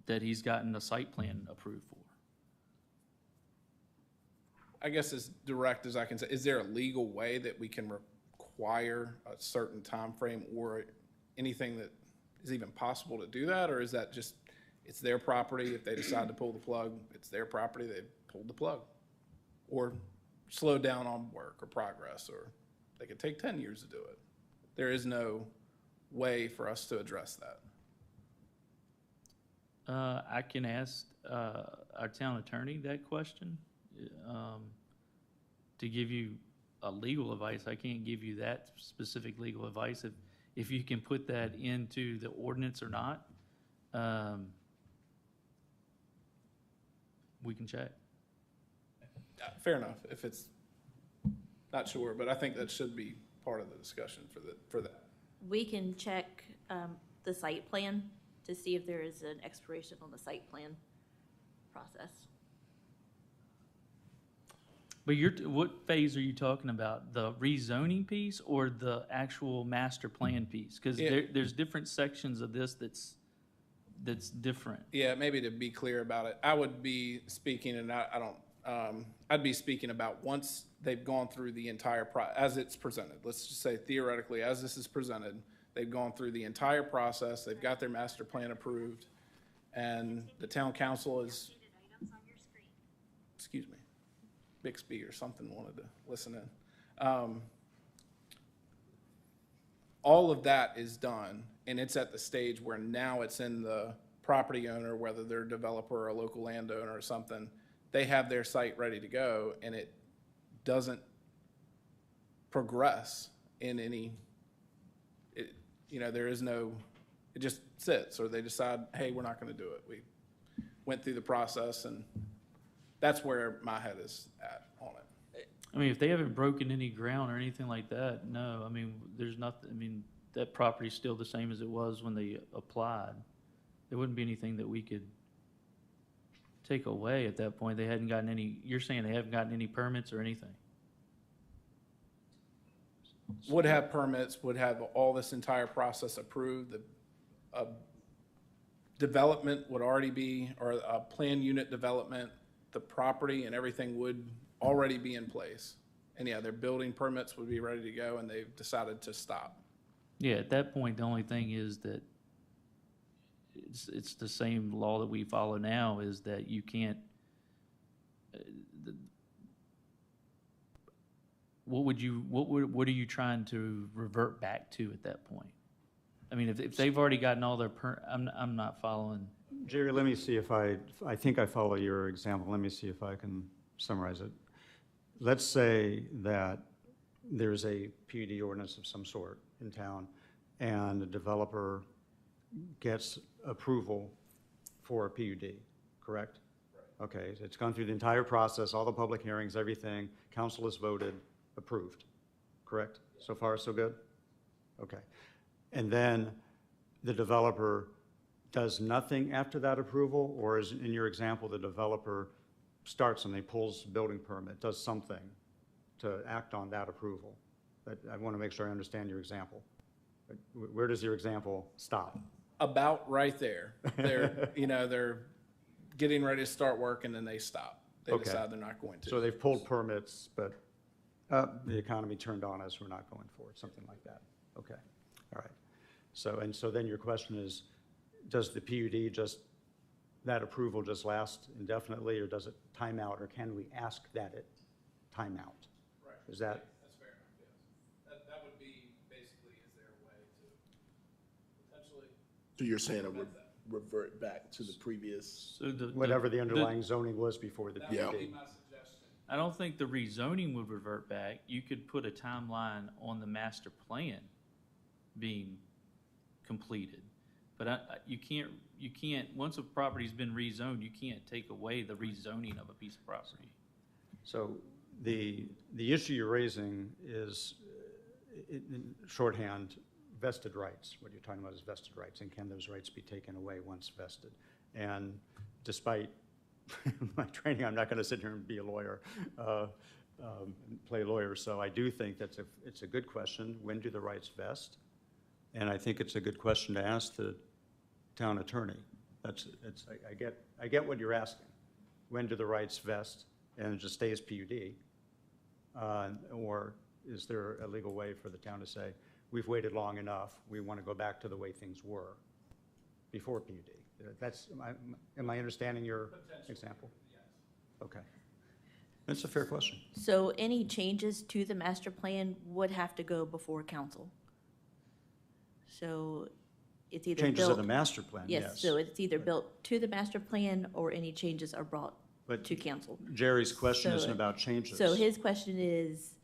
that he's gotten the site plan approved for. I guess as direct as I can say, is there a legal way that we can require a certain time frame or anything that is even possible to do that? Or is that just, it's their property, if they decide to pull the plug, it's their property, they pulled the plug? Or slow down on work or progress, or they could take 10 years to do it. There is no way for us to address that. I can ask our town attorney that question to give you a legal advice. I can't give you that specific legal advice. If you can put that into the ordinance or not, we can check. Fair enough, if it's not sure, but I think that should be part of the discussion for that. We can check the site plan to see if there is an expiration on the site plan process. But what phase are you talking about? The rezoning piece or the actual master plan piece? Because there's different sections of this that's different. Yeah, maybe to be clear about it, I would be speaking, and I don't, I'd be speaking about once they've gone through the entire as it's presented. Let's just say theoretically, as this is presented, they've gone through the entire process, they've got their master plan approved, and the town council is, excuse me, Bixby or something wanted to listen in. All of that is done, and it's at the stage where now it's in the property owner, whether they're a developer or a local landowner or something, they have their site ready to go, and it doesn't progress in any, there is no, it just sits, or they decide, hey, we're not going to do it. We went through the process, and that's where my head is at on it. I mean, if they haven't broken any ground or anything like that, no. I mean, there's nothing, I mean, that property's still the same as it was when they applied. There wouldn't be anything that we could take away at that point. They hadn't gotten any, you're saying they haven't gotten any permits or anything? Would have permits, would have all this entire process approved. The development would already be, or a plan unit development, the property and everything would already be in place. And yeah, their building permits would be ready to go, and they've decided to stop. Yeah, at that point, the only thing is that it's the same law that we follow now, is that you can't, what are you trying to revert back to at that point? I mean, if they've already gotten all their I'm not following. Jerry, let me see if I think I follow your example. Let me see if I can summarize it. Let's say that there's a PUD ordinance of some sort in town, and the developer gets approval for a PUD, correct? Right. Okay, so it's gone through the entire process, all the public hearings, everything. Council has voted, approved, correct? So far, so good? Okay. and then the developer does nothing after that approval? Or is, in your example, the developer starts and they pulls building permit, does something to act on that approval? I want to make sure I understand your example. Where does your example stop? About right there. They're, they're getting ready to start work and then they stop. They Okay. decide they're not going to. So they've pulled permits, but the economy turned on us, we're not going forward, something like that. Okay, all right. So then your question is, does the PUD that approval just last indefinitely, or does it time out, or can we ask that it time out? Right. Is that, That's fair enough, yes. That would be basically, is there a way to potentially? So you're saying it would revert back to the previous? So whatever the underlying zoning was before the That PUD? would be my suggestion. I don't think the rezoning would revert back. You could put a timeline on the master plan being completed. But you can't, once a property's been rezoned, you can't take away the rezoning of a piece of property. So the issue you're raising is, in shorthand, vested rights. What you're talking about is vested rights, and can those rights be taken away once vested? And despite my training, I'm not going to sit here and be a lawyer, play lawyer. So I do think it's a good question. When do the rights vest? And I think it's a good question to ask the town attorney. I get what you're asking. When do the rights vest and it just stays PUD? Or is there a legal way for the town to say, we've waited long enough, we want to go back to the way things were before PUD? Am I understanding your example? Yes. Okay. That's a fair question. So any changes to the master plan would have to go before council. So it's either built. Changes of the master plan, yes. Yes, so it's either built to the master plan or any changes are brought But to council. Jerry's question So- isn't about changes. So his question is,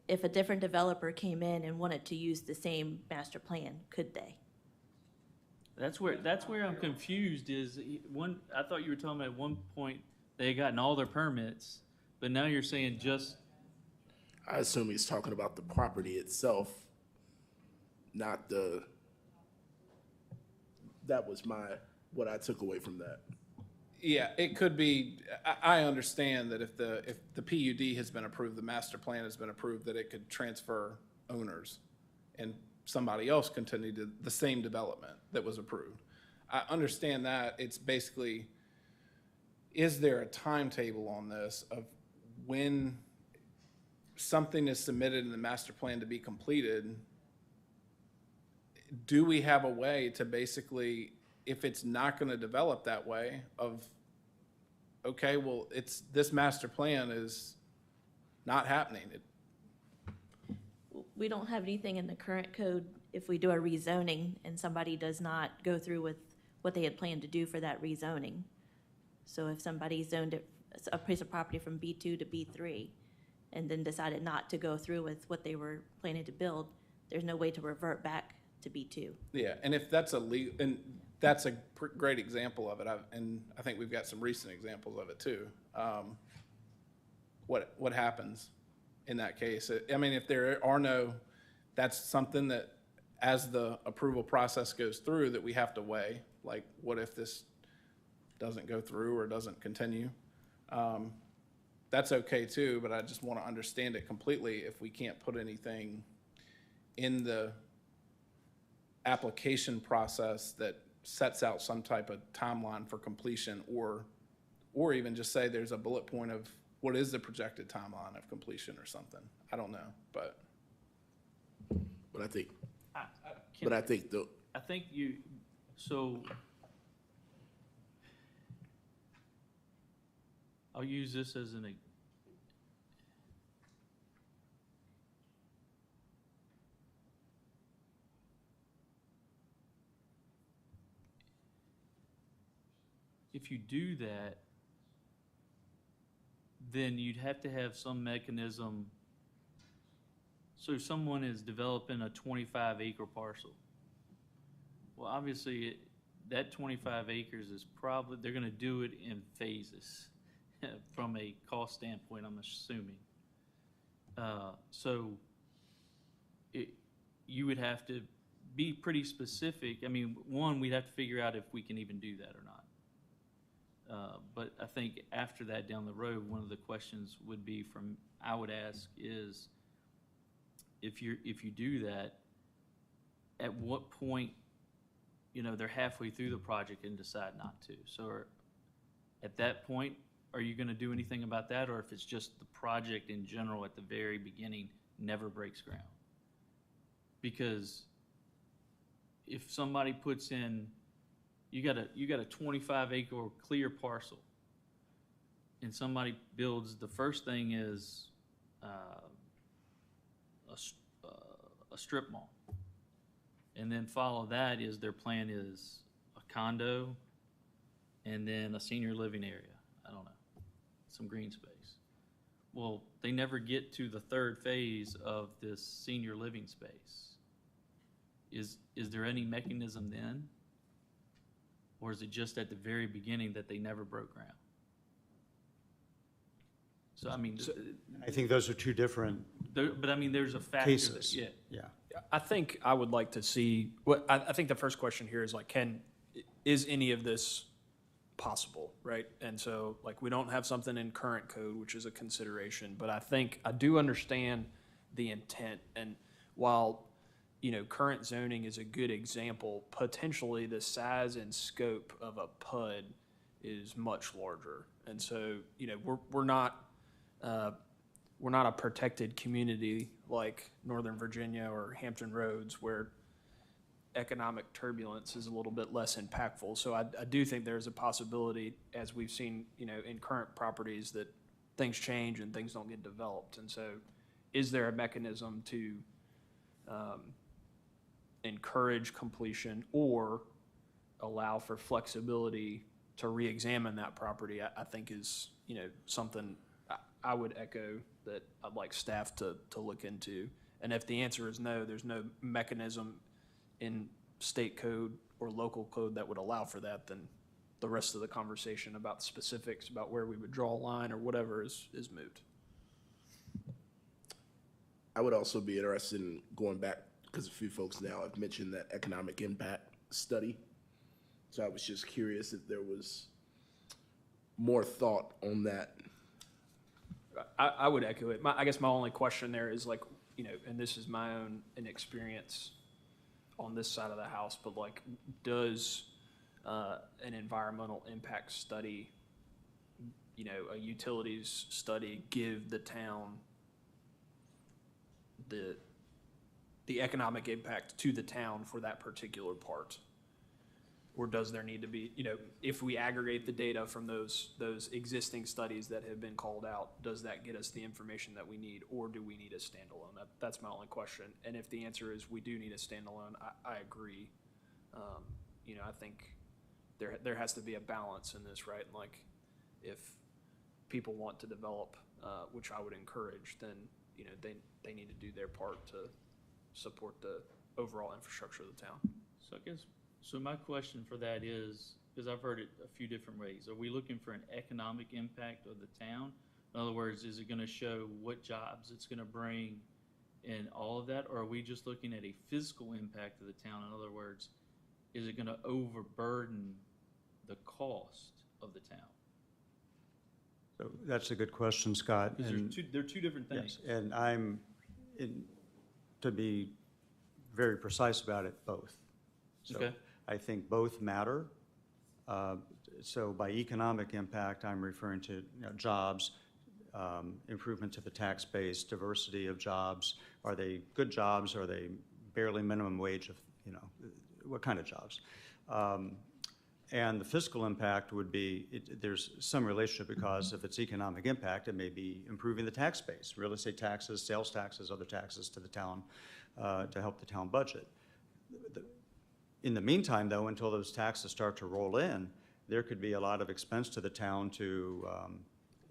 if a different developer came in and wanted to use the same master plan, could they? That's where I'm confused is, I thought you were telling me at one point they had gotten all their permits, but now you're saying just, I assume he's talking about the property itself, not that was what I took away from that. Yeah, it could be, I understand that if the PUD has been approved, the master plan has been approved, that it could transfer owners and somebody else continue to the same development that was approved. I understand that. It's basically, is there a timetable on this of when something is submitted in the master plan to be completed? Do we have a way to basically, if it's not going to develop that way, of, okay, well, this master plan is not happening. We don't have anything in the current code if we do a rezoning and somebody does not go through with what they had planned to do for that rezoning. So if somebody zoned a piece of property from B2 to B3 and then decided not to go through with what they were planning to build, there's no way to revert back to B2. Yeah, and if that's and that's a great example of it, and I think we've got some recent examples of it too. What happens in that case? I mean, if there are no, that's something that as the approval process goes through that we have to weigh, like what if this doesn't go through or doesn't continue? That's okay too, but I just want to understand it completely if we can't put anything in the application process that sets out some type of timeline for completion, or even just say there's a bullet point of what is the projected timeline of completion or something. I don't know, but I think, I think so I'll use this as if you do that, then you'd have to have some mechanism. So if someone is developing a 25-acre parcel, well, obviously, that 25 acres is probably, they're gonna do it in phases from a cost standpoint, I'm assuming. So you would have to be pretty specific. I mean, one, we'd have to figure out if we can even do that or not. But I think after that down the road, one of the questions would be I would ask is, if you do that, at what point, they're halfway through the project and decide not to. So at that point, are you going to do anything about that? Or if it's just the project in general at the very beginning never breaks ground? Because if somebody puts in, you got a 25-acre clear parcel, and somebody builds, the first thing is a strip mall, and then follow that is their plan is a condo, and then a senior living area. I don't know, some green space. Well, they never get to the third phase of this senior living space. Is there any mechanism then? Or is it just at the very beginning that they never broke ground? So, I mean, I think those are two different but I mean, there's a factor cases. that, Yeah. I think I would like to see, I think the first question here is like, is any of this possible, right? And so, like, we don't have something in current code, which is a consideration, but I do understand the intent. And while, current zoning is a good example, potentially the size and scope of a PUD is much larger. And so, we're not a protected community like Northern Virginia or Hampton Roads, where economic turbulence is a little bit less impactful. So I do think there's a possibility, as we've seen, in current properties, that things change and things don't get developed. And so is there a mechanism to encourage completion or allow for flexibility to re-examine that property? I think is, something I would echo that I'd like staff to look into. And if the answer is no, there's no mechanism in state code or local code that would allow for that, then the rest of the conversation about specifics, about where we would draw a line or whatever is moot. I would also be interested in going back, because a few folks now have mentioned that economic impact study. So I was just curious if there was more thought on that. I would echo it. I guess my only question there is like, and this is my own inexperience on this side of the house, but like, does an environmental impact study, a utilities study, give the town the economic impact to the town for that particular part? Or does there need to be, if we aggregate the data from those existing studies that have been called out, does that get us the information that we need, or do we need a standalone? That's my only question. And if the answer is we do need a standalone, I agree. I think there has to be a balance in this, right? Like, if people want to develop, which I would encourage, then they need to do their part to support the overall infrastructure of the town. So my question for that is, because I've heard it a few different ways, are we looking for an economic impact of the town? In other words, is it going to show what jobs it's going to bring and all of that? Or are we just looking at a physical impact of the town? In other words, is it going to overburden the cost of the town? So that's a good question, Scott. Because they're two different things. Yes, and to be very precise about it, both. So Okay. I think both matter. So by economic impact, I'm referring to jobs, improvement to the tax base, diversity of jobs. Are they good jobs? Are they barely minimum wage of, what kind of jobs? And the fiscal impact would be, there's some relationship, because if it's economic impact, it may be improving the tax base, real estate taxes, sales taxes, other taxes to the town, to help the town budget. In the meantime, though, until those taxes start to roll in, there could be a lot of expense to the town to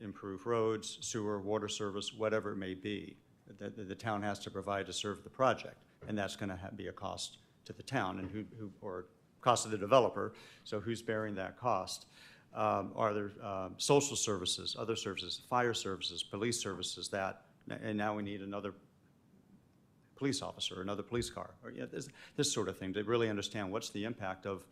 improve roads, sewer, water service, whatever it may be, that the town has to provide to serve the project. And that's going to be a cost to the town, and or cost of the developer. So who's bearing that cost? Are there social services, other services, fire services, police services, and now we need another police officer, another police car, or this sort of thing, to really understand what's the impact of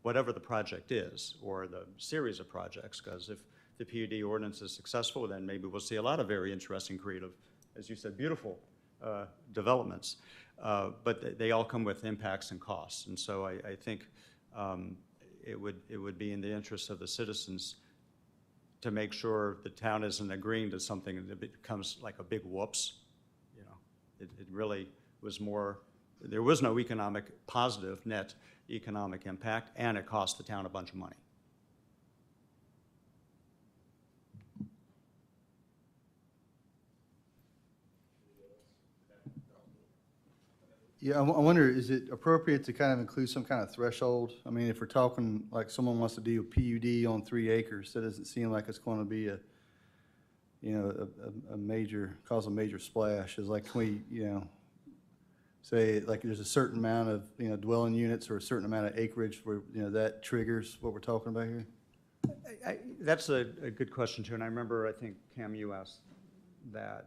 whatever the project is, or the series of projects, because if the PUD ordinance is successful, then maybe we'll see a lot of very interesting, creative, as you said, beautiful developments. But they all come with impacts and costs, and so I think it would be in the interest of the citizens to make sure the town isn't agreeing to something that becomes like a big whoops. You know, it really was more, there was no positive net economic impact, and it cost the town a bunch of money. Yeah, I wonder, is it appropriate to kind of include some kind of threshold? I mean, if we're talking, like someone wants to do a PUD on 3 acres, that doesn't seem like it's going to be a major, cause a major splash. Is like, can we, say like there's a certain amount of, dwelling units or a certain amount of acreage where, that triggers what we're talking about here? That's a good question too, and I remember, I think, Cam, you asked that.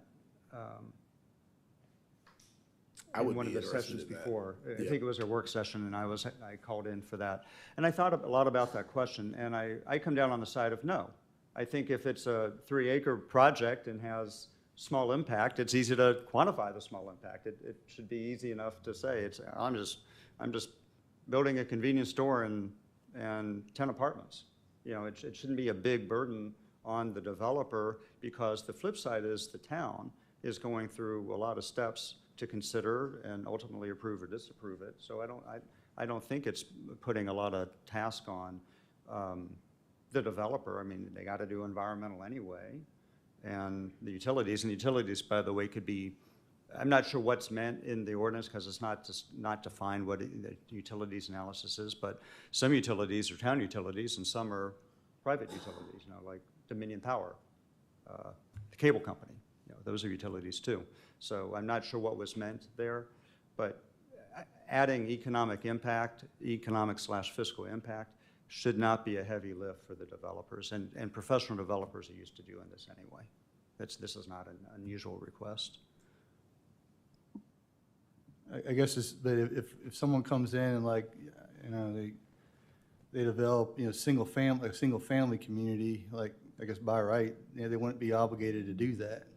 I would in one be of the interested sessions in that. before. I Yeah. think it was a work session, and I called in for that. And I thought a lot about that question, and I come down on the side of no. I think if it's a 3-acre project and has small impact, it's easy to quantify the small impact. It should be easy enough to say, I'm just building a convenience store and 10 apartments. It shouldn't be a big burden on the developer, because the flip side is the town is going through a lot of steps to consider and ultimately approve or disapprove it. So I don't think it's putting a lot of task on the developer. I mean, they got to do environmental anyway, and the utilities. And utilities, by the way, could be, I'm not sure what's meant in the ordinance, because it's not defined what the utilities analysis is, but some utilities are town utilities and some are private utilities, like Dominion Power, the cable company. Those are utilities too. So I'm not sure what was meant there, but adding economic impact, economic/fiscal impact, should not be a heavy lift for the developers, and professional developers are used to doing this anyway. This is not an unusual request. I guess that if someone comes in and they develop, a single family community, like, I guess by right, they wouldn't be obligated to do that.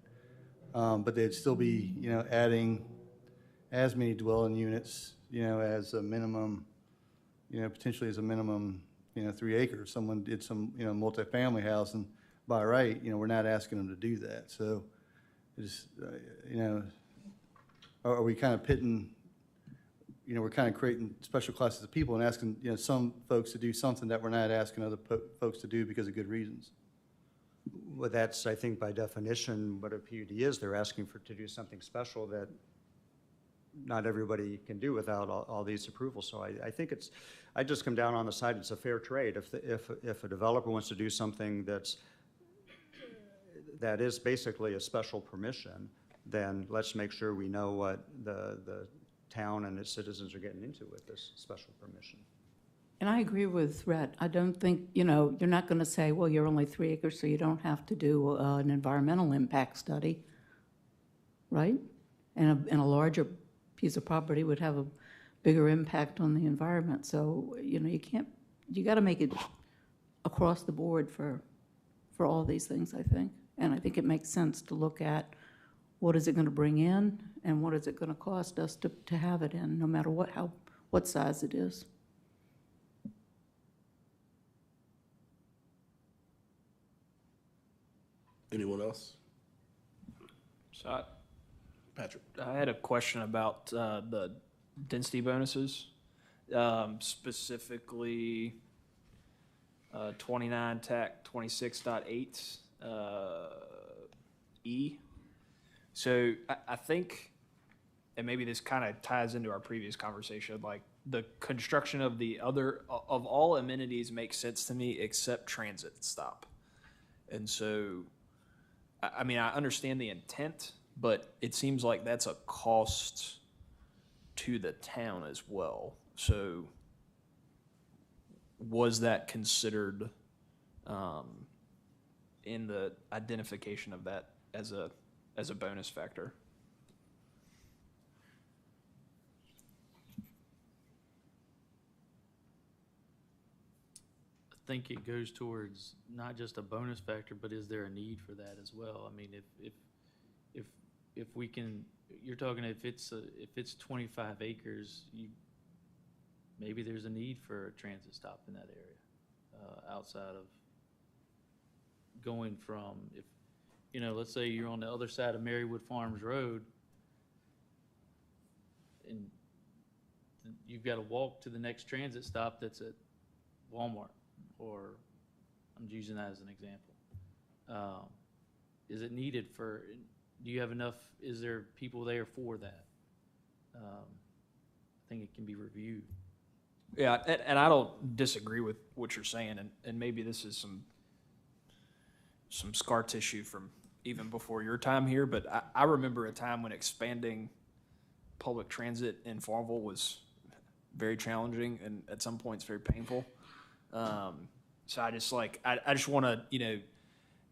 But they'd still be, adding as many dwelling units, as a minimum, potentially as a minimum, 3 acres. Someone did some, multifamily housing by right, we're not asking them to do that. So, are we kind of pitting, we're kind of creating special classes of people and asking, some folks to do something that we're not asking other folks to do because of good reasons? Well, that's, I think, by definition, what a PUD is. They're asking to do something special that not everybody can do without all these approvals. So I think I just come down on the side, it's a fair trade. If a developer wants to do something that is basically a special permission, then let's make sure we know what the town and its citizens are getting into with this special permission. And I agree with Rhett. I don't think, you're not going to say, well, you're only 3 acres, so you don't have to do an environmental impact study, right? And a larger piece of property would have a bigger impact on the environment. So, you got to make it across the board for all these things, I think. And I think it makes sense to look at what is it going to bring in and what is it going to cost us to have it in, no matter what size it is. Anyone else? So Patrick. I had a question about the density bonuses, specifically 29 TAC 26.8 E. So I think, and maybe this kind of ties into our previous conversation, like the construction of of all amenities makes sense to me except transit stop. And so, I mean, I understand the intent, but it seems like that's a cost to the town as well. So was that considered in the identification of that as a bonus factor? think it goes towards not just a bonus factor, but is there a need for that as well? I mean, if we can, you're talking if it's 25 acres, maybe there's a need for a transit stop in that area, outside of going from, if, let's say you're on the other side of Marywood Farms Road, and you've got to walk to the next transit stop that's at Walmart, or I'm using that as an example. Is it needed for, do you have enough, is there people there for that? I think it can be reviewed. Yeah, and I don't disagree with what you're saying, and maybe this is some scar tissue from even before your time here, but I remember a time when expanding public transit in Farmville was very challenging and at some points very painful. So I just I just want to,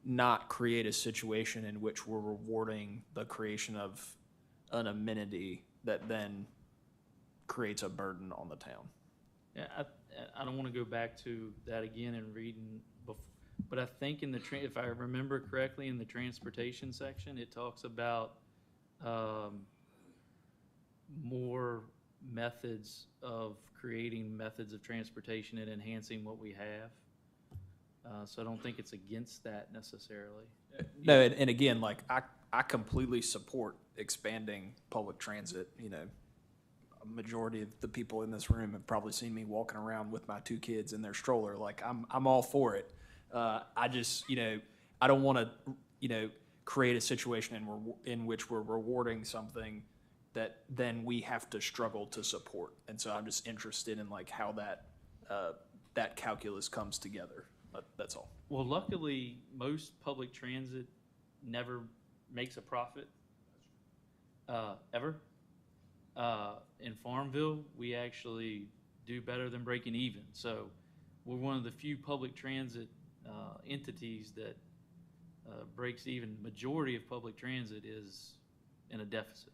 not create a situation in which we're rewarding the creation of an amenity that then creates a burden on the town. Yeah, I don't want to go back to that again and reading, but I think in the, if I remember correctly, in the transportation section, it talks about more methods of creating methods of transportation and enhancing what we have. So I don't think it's against that necessarily. No, and again, I completely support expanding public transit. A majority of the people in this room have probably seen me walking around with my 2 kids in their stroller. I'm all for it. I just, I don't want to, create a situation in which we're rewarding something that then we have to struggle to support. And so I'm just interested in how that calculus comes together. That's all. Well, luckily, most public transit never makes a profit, ever. In Farmville, we actually do better than breaking even. So we're one of the few public transit entities that breaks even. Majority of public transit is in a deficit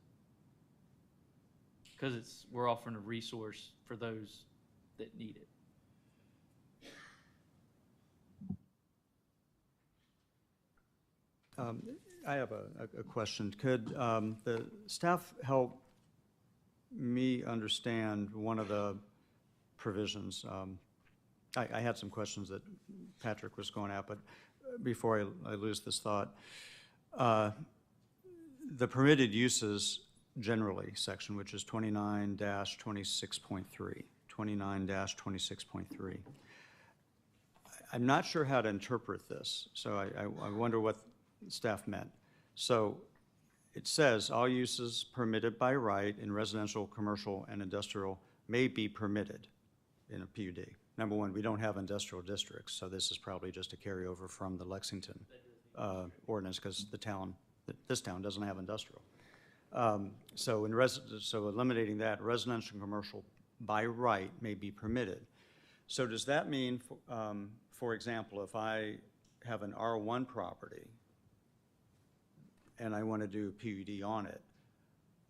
because we're offering a resource for those that need it. I have a question. Could the staff help me understand one of the provisions? I had some questions that Patrick was going at, but before I lose this thought, the permitted uses generally section, which is 29-26.3, 29-26.3. I'm not sure how to interpret this, so I wonder what staff meant. So it says all uses permitted by right in residential, commercial, and industrial may be permitted in a PUD. Number one, we don't have industrial districts, so this is probably just a carryover from the Lexington ordinance because this town doesn't have industrial. So eliminating that, residential and commercial by right may be permitted. So does that mean, for example, if I have an R1 property and I want to do a PUD on it,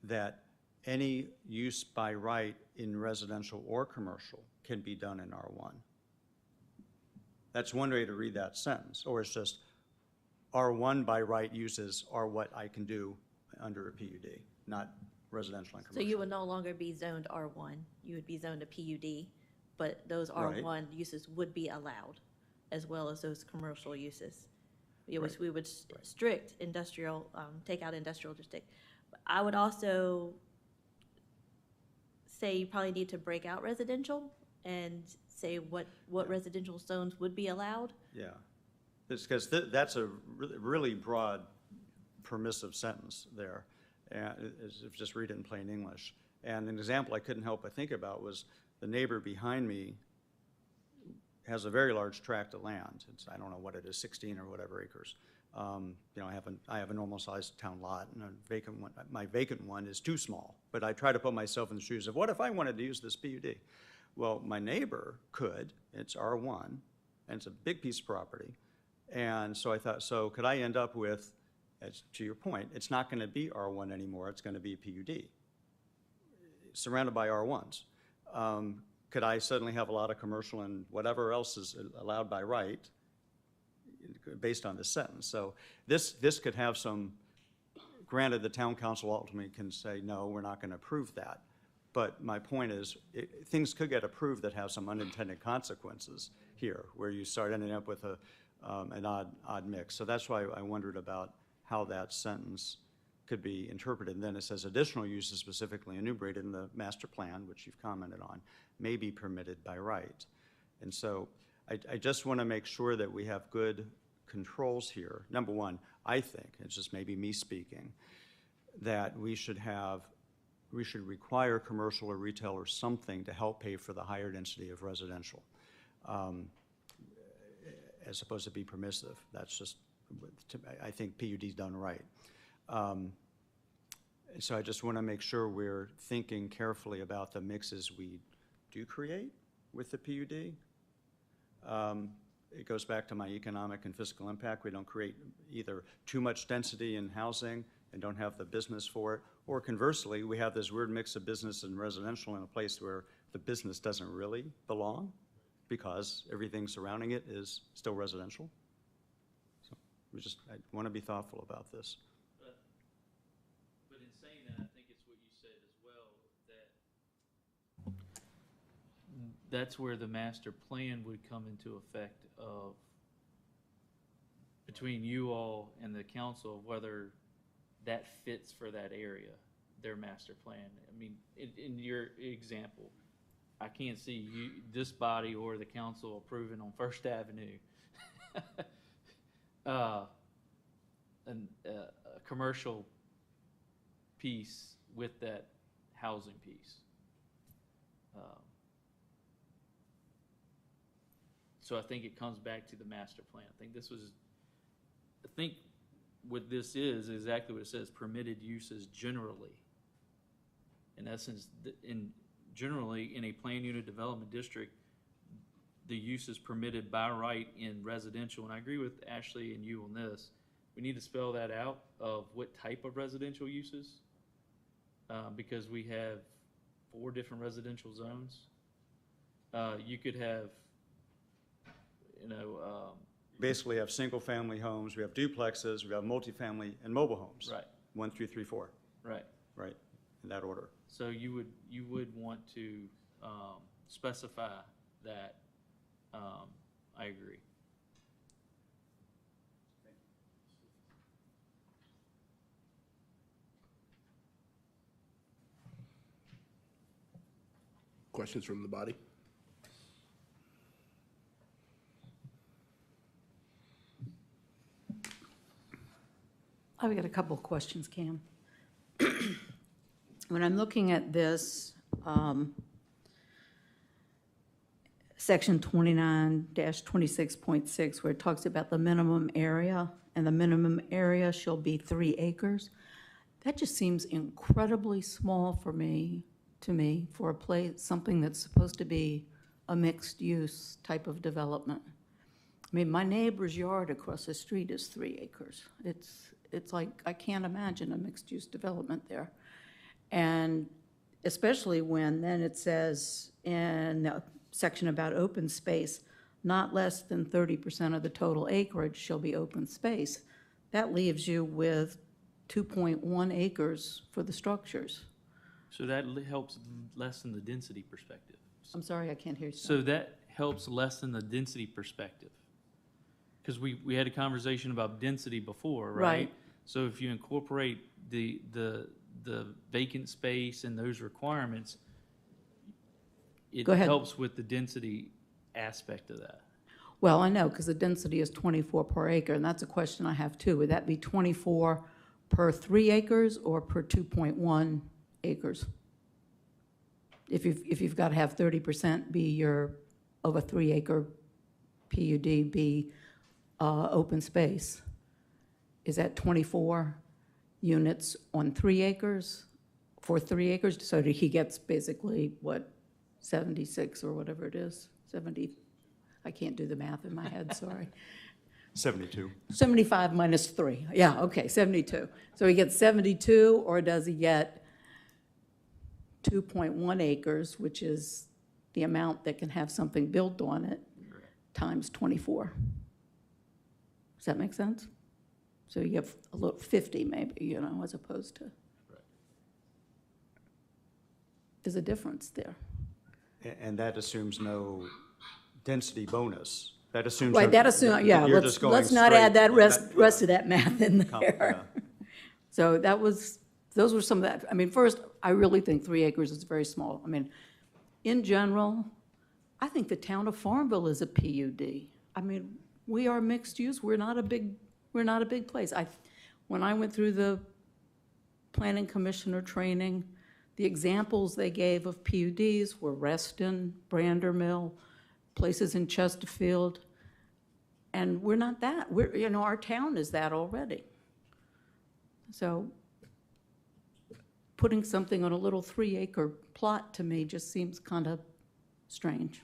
that any use by right in residential or commercial can be done in R1? That's one way to read that sentence, or it's just R1 by right uses are what I can do under a PUD, not residential and commercial. So you would no longer be zoned R1, you would be zoned a PUD, but those R1 uses would be allowed, as well as those commercial uses. Which we would strict industrial, take out industrial district. I would also say you probably need to break out residential and say what residential zones would be allowed. Yeah, because that's a really broad permissive sentence there. Just read it in plain English. And an example I couldn't help but think about was the neighbor behind me has a very large tract of land. I don't know what it is, 16 or whatever acres. I have a normal-sized town lot, and my vacant one is too small. But I try to put myself in the shoes of, what if I wanted to use this PUD? Well, my neighbor could. It's R1, and it's a big piece of property. And so I thought, so could I end up with, to your point, it's not going to be R1 anymore. It's going to be PUD, surrounded by R1s. could I suddenly have a lot of commercial and whatever else is allowed by right based on this sentence? So this could have some, granted, the town council ultimately can say, no, we're not going to approve that. But my point is, things could get approved that have some unintended consequences here, where you start ending up with an odd mix. So that's why I wondered about how that sentence could be interpreted. And then it says additional uses specifically enumerated in the master plan, which you've commented on, may be permitted by right. And so I just want to make sure that we have good controls here. Number one, I think, it's just maybe me speaking, that we should require commercial or retail or something to help pay for the higher density of residential, as opposed to be permissive. That's just, I think PUD's done right. So I just want to make sure we're thinking carefully about the mixes we do create with the PUD. It goes back to my economic and fiscal impact. We don't create either too much density in housing and don't have the business for it, or conversely, we have this weird mix of business and residential in a place where the business doesn't really belong because everything surrounding it is still residential. So I want to be thoughtful about this. But in saying that, I think it's what you said as well, that that's where the master plan would come into effect of between you all and the council of whether that fits for that area, their master plan. I mean, in your example, I can't see this body or the council approving on First Avenue a commercial piece with that housing piece. So I think it comes back to the master plan. I think what this is exactly what it says, permitted uses generally. In essence, generally in a planned unit development district, the use is permitted by right in residential. And I agree with Ashley and you on this. We need to spell that out of what type of residential uses, because we have 4 different residential zones. You could have, Basically have single-family homes, we have duplexes, we have multifamily and mobile homes. Right. 1, 2, 3, 4. Right. Right, in that order. So you would want to specify that. I agree. Questions from the body? I've got a couple of questions, Cam. When I'm looking at this, section 29-26.6, where it talks about the minimum area, and the minimum area shall be 3 acres, that just seems incredibly small to me, for a place, something that's supposed to be a mixed-use type of development. I mean, my neighbor's yard across the street is 3 acres. It's like, I can't imagine a mixed-use development there. And especially when then it says in the section about open space, not less than 30% of the total acreage shall be open space. That leaves you with 2.1 acres for the structures. So that helps lessen the density perspective. I'm sorry, I can't hear you. So that helps lessen the density perspective. Because we had a conversation about density before, right? Right. So if you incorporate the vacant space and those requirements, it Go ahead. helps with the density aspect of that. Well, I know, because the density is 24 per acre, and that's a question I have too. Would that be 24 per 3 acres or per 2.1 acres? If you've got to have 30% be your, of a 3 acre PUD be open space, is that 24 units on 3 acres for 3 acres? So he gets basically, what, 76 or whatever it is, 70, I can't do the math in my head, sorry. 72. 75 minus 3, yeah, okay, 72. So he gets 72, or does he get 2.1 acres, which is the amount that can have something built on it times 24. Does that make sense? So you have a little 50 maybe, you know, as opposed to. There's a difference there. And that assumes no density bonus. That assumes. Right, that assumes, yeah, you're just going let's not add straight- that rest of that math in Com- there. So those were some of that. I mean, first, I really think 3 acres is very small. I mean, in general, I think the town of Farmville is a PUD. I mean, we are mixed use. We're not a big place. When I went through the planning commissioner training, the examples they gave of PUDs were Reston, Brander Mill, places in Chesterfield, and we're not that. Our town is that already. So putting something on a little 3-acre plot to me just seems kind of strange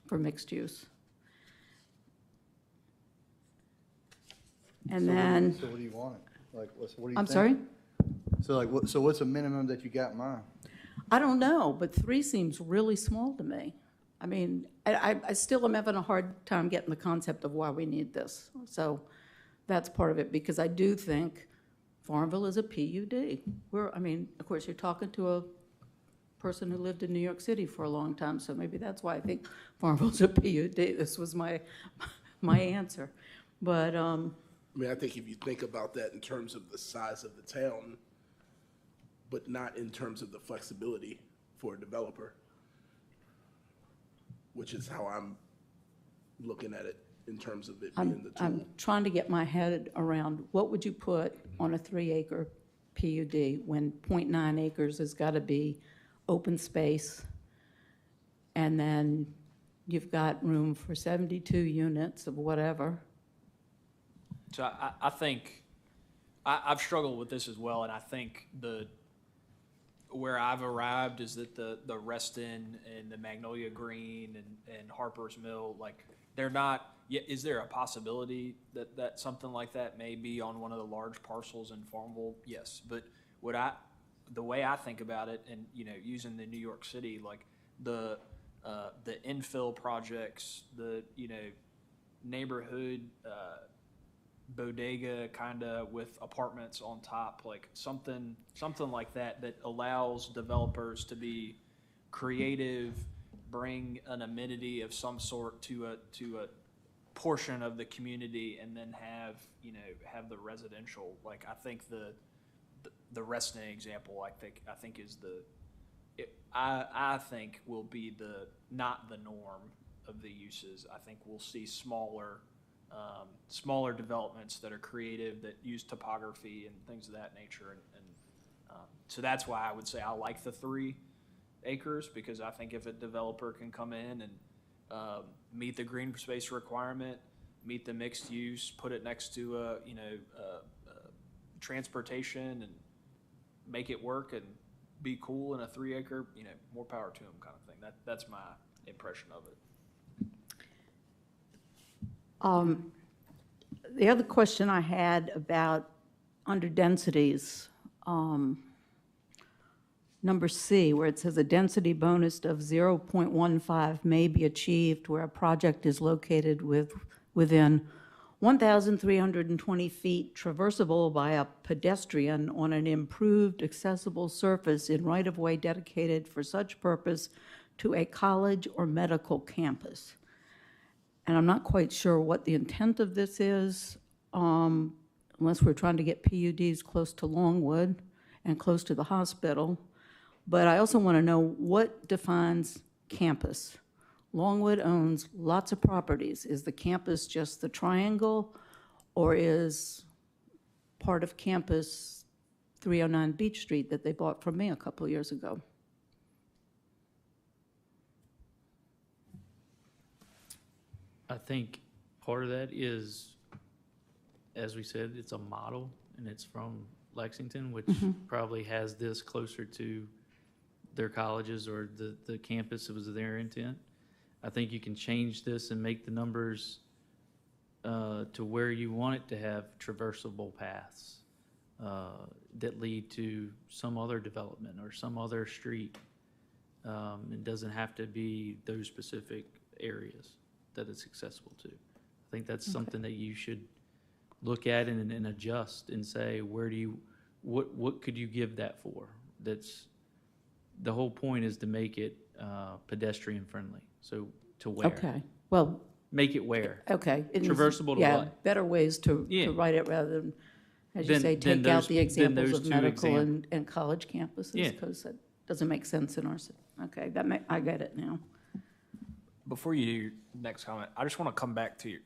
for mixed use. And then, So what do you want? Like, what do you I'm think? sorry? So like, so what's a minimum that you got in mind? I don't know, but 3 seems really small to me. I mean, I still am having a hard time getting the concept of why we need this. So that's part of it, because I do think Farmville is a PUD. Of course, you're talking to a person who lived in New York City for a long time, so maybe that's why I think Farmville's a PUD. This was my answer. But, I mean, I think if you think about that in terms of the size of the town, but not in terms of the flexibility for a developer, which is how I'm looking at it in terms of it being the tool. I'm trying to get my head around, what would you put on a 3-acre PUD when 0.9 acres has got to be open space, and then you've got room for 72 units of whatever? So I think I've struggled with this as well, and I think where I've arrived is that the Reston and the Magnolia Green and Harper's Mill, like, they're not. Is there a possibility that something like that may be on one of the large parcels in Farmville? Yes, but the way I think about it, and using the New York City, like the infill projects, the neighborhood bodega kind of with apartments on top, like something like that allows developers to be creative, bring an amenity of some sort to a portion of the community, and then have the residential. Like, I think the Reston example, I think is I think will be not the norm of the uses. I think we'll see smaller developments that are creative, that use topography and things of that nature. And so that's why I would say I like the 3 acres, because I think if a developer can come in and meet the green space requirement, meet the mixed use, put it next to transportation, and make it work and be cool in a 3-acre, more power to them, kind of thing. That's my impression of it. The other question I had about under densities, number C, where it says a density bonus of 0.15 may be achieved where a project is located within 1,320 feet traversable by a pedestrian on an improved accessible surface in right-of-way dedicated for such purpose to a college or medical campus. And I'm not quite sure what the intent of this is, unless we're trying to get PUDs close to Longwood and close to the hospital. But I also want to know what defines campus. Longwood owns lots of properties. Is the campus just the triangle, or is part of campus 309 Beach Street that they bought from me a couple of years ago? I think part of that is, as we said, it's a model, and it's from Lexington, which probably has this closer to their colleges or the campus. It was their intent. I think you can change this and make the numbers to where you want it to have traversable paths that lead to some other development or some other street. It doesn't have to be those specific areas that it's accessible to. I think that's something that you should look at and adjust and say, what could you give that for? That's, the whole point is to make it pedestrian friendly, so to where. Okay, well, Make it where. okay. It needs- Traversable to yeah, what? better ways to Yeah. write it rather than, as you Then- say, then take out those- the then examples those of two medical exam- and college campuses, Yeah. because that doesn't make sense in our city. Okay, I get it now. Before you do your next comment, I just want to come back to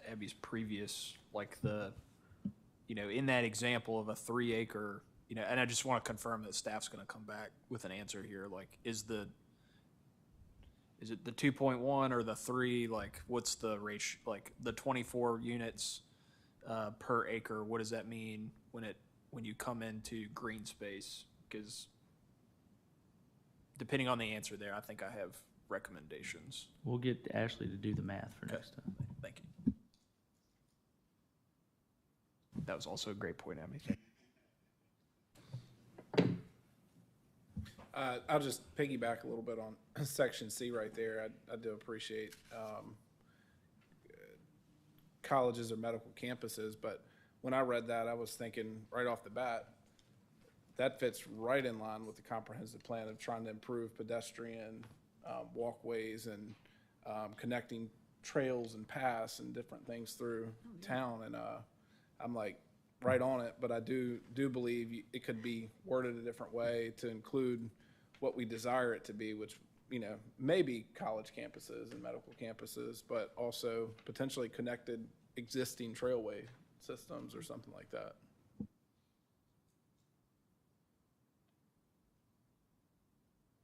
Abby's previous, like in that example of a 3 acre, and I just want to confirm that staff's going to come back with an answer here. Like, is it the 2.1 or the 3? Like, what's the ratio? Like the 24 units per acre. What does that mean when you come into green space? Because depending on the answer there, I think I have recommendations. We'll get Ashley to do the math for next time. Thank you. That was also a great point, Abby. I'll just piggyback a little bit on section C right there. I do appreciate colleges or medical campuses, but when I read that, I was thinking right off the bat, that fits right in line with the comprehensive plan of trying to improve pedestrian walkways and connecting trails and paths and different things through town. And I'm like right on it, but I do believe it could be worded a different way to include what we desire it to be, which, maybe college campuses and medical campuses, but also potentially connected existing trailway systems or something like that.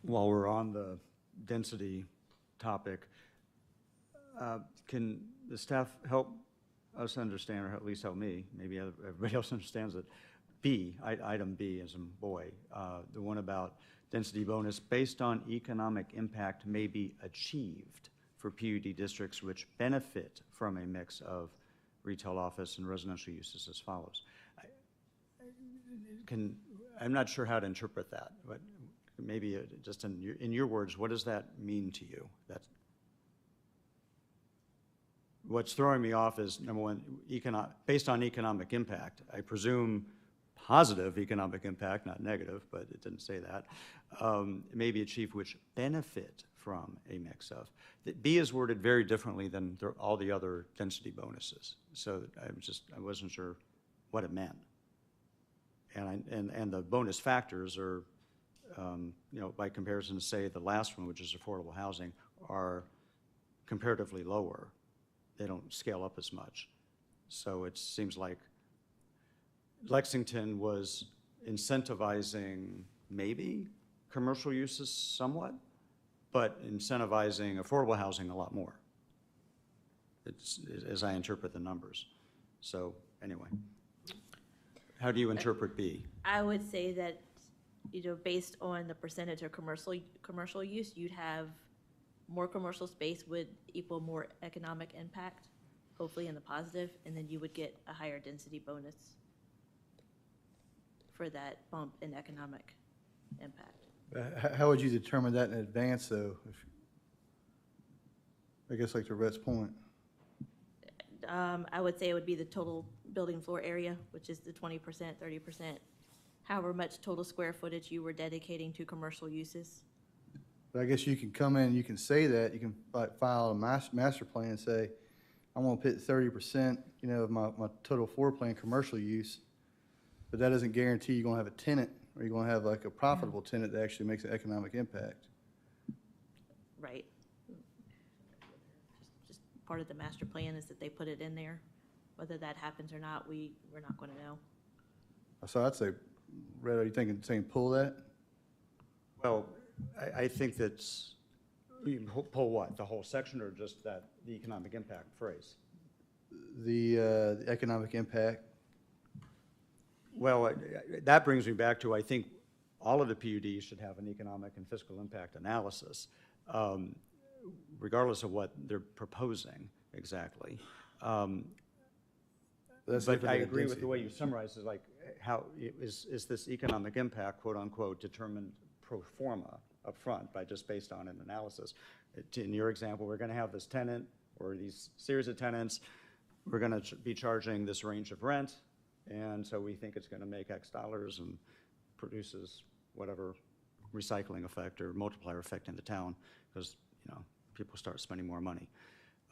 While we're on the density topic, can the staff help us understand, or at least help me, maybe everybody else understands it, item B as in boy, the one about density bonus based on economic impact may be achieved for PUD districts which benefit from a mix of retail, office, and residential uses as follows. I'm not sure how to interpret that, but maybe just in your words, what does that mean to you? What's throwing me off is, number one, based on economic impact. I presume positive economic impact, not negative, but it didn't say that, may be achieved which benefit from a mix of. The B is worded very differently than all the other density bonuses. So I wasn't sure what it meant. And the bonus factors are, by comparison to, say, the last one, which is affordable housing, are comparatively lower. They don't scale up as much. So it seems like Lexington was incentivizing maybe commercial uses somewhat, but incentivizing affordable housing a lot more, as I interpret the numbers. So anyway, how do you interpret B? I would say that, based on the percentage of commercial use, you'd have more commercial space would equal more economic impact, hopefully in the positive, and then you would get a higher density bonus for that bump in economic impact. How would you determine that in advance, though? I guess like to Rhett's point. I would say it would be the total building floor area, which is the 20%, 30%, however much total square footage you were dedicating to commercial uses. But I guess you can come in and you can say that, you can file a master plan and say, I want to put 30%, of my total floor plan commercial use, but that doesn't guarantee you're going to have a tenant, or you're going to have like a profitable tenant that actually makes an economic impact. Right. Just part of the master plan is that they put it in there. Whether that happens or not, we're not going to know. So I'd say, Rhett, are you saying pull that? Well, I think that's, you pull what, the whole section or just the economic impact phrase? The economic impact. Well, that brings me back to, I think all of the PUDs should have an economic and fiscal impact analysis, regardless of what they're proposing exactly. But I agree with the way you summarized it, like how is this economic impact, quote unquote, determined pro forma up front by just based on an analysis. In your example, we're going to have this tenant or these series of tenants. We're going to be charging this range of rent, and so we think it's going to make X dollars and produces whatever recycling effect or multiplier effect in the town because, people start spending more money.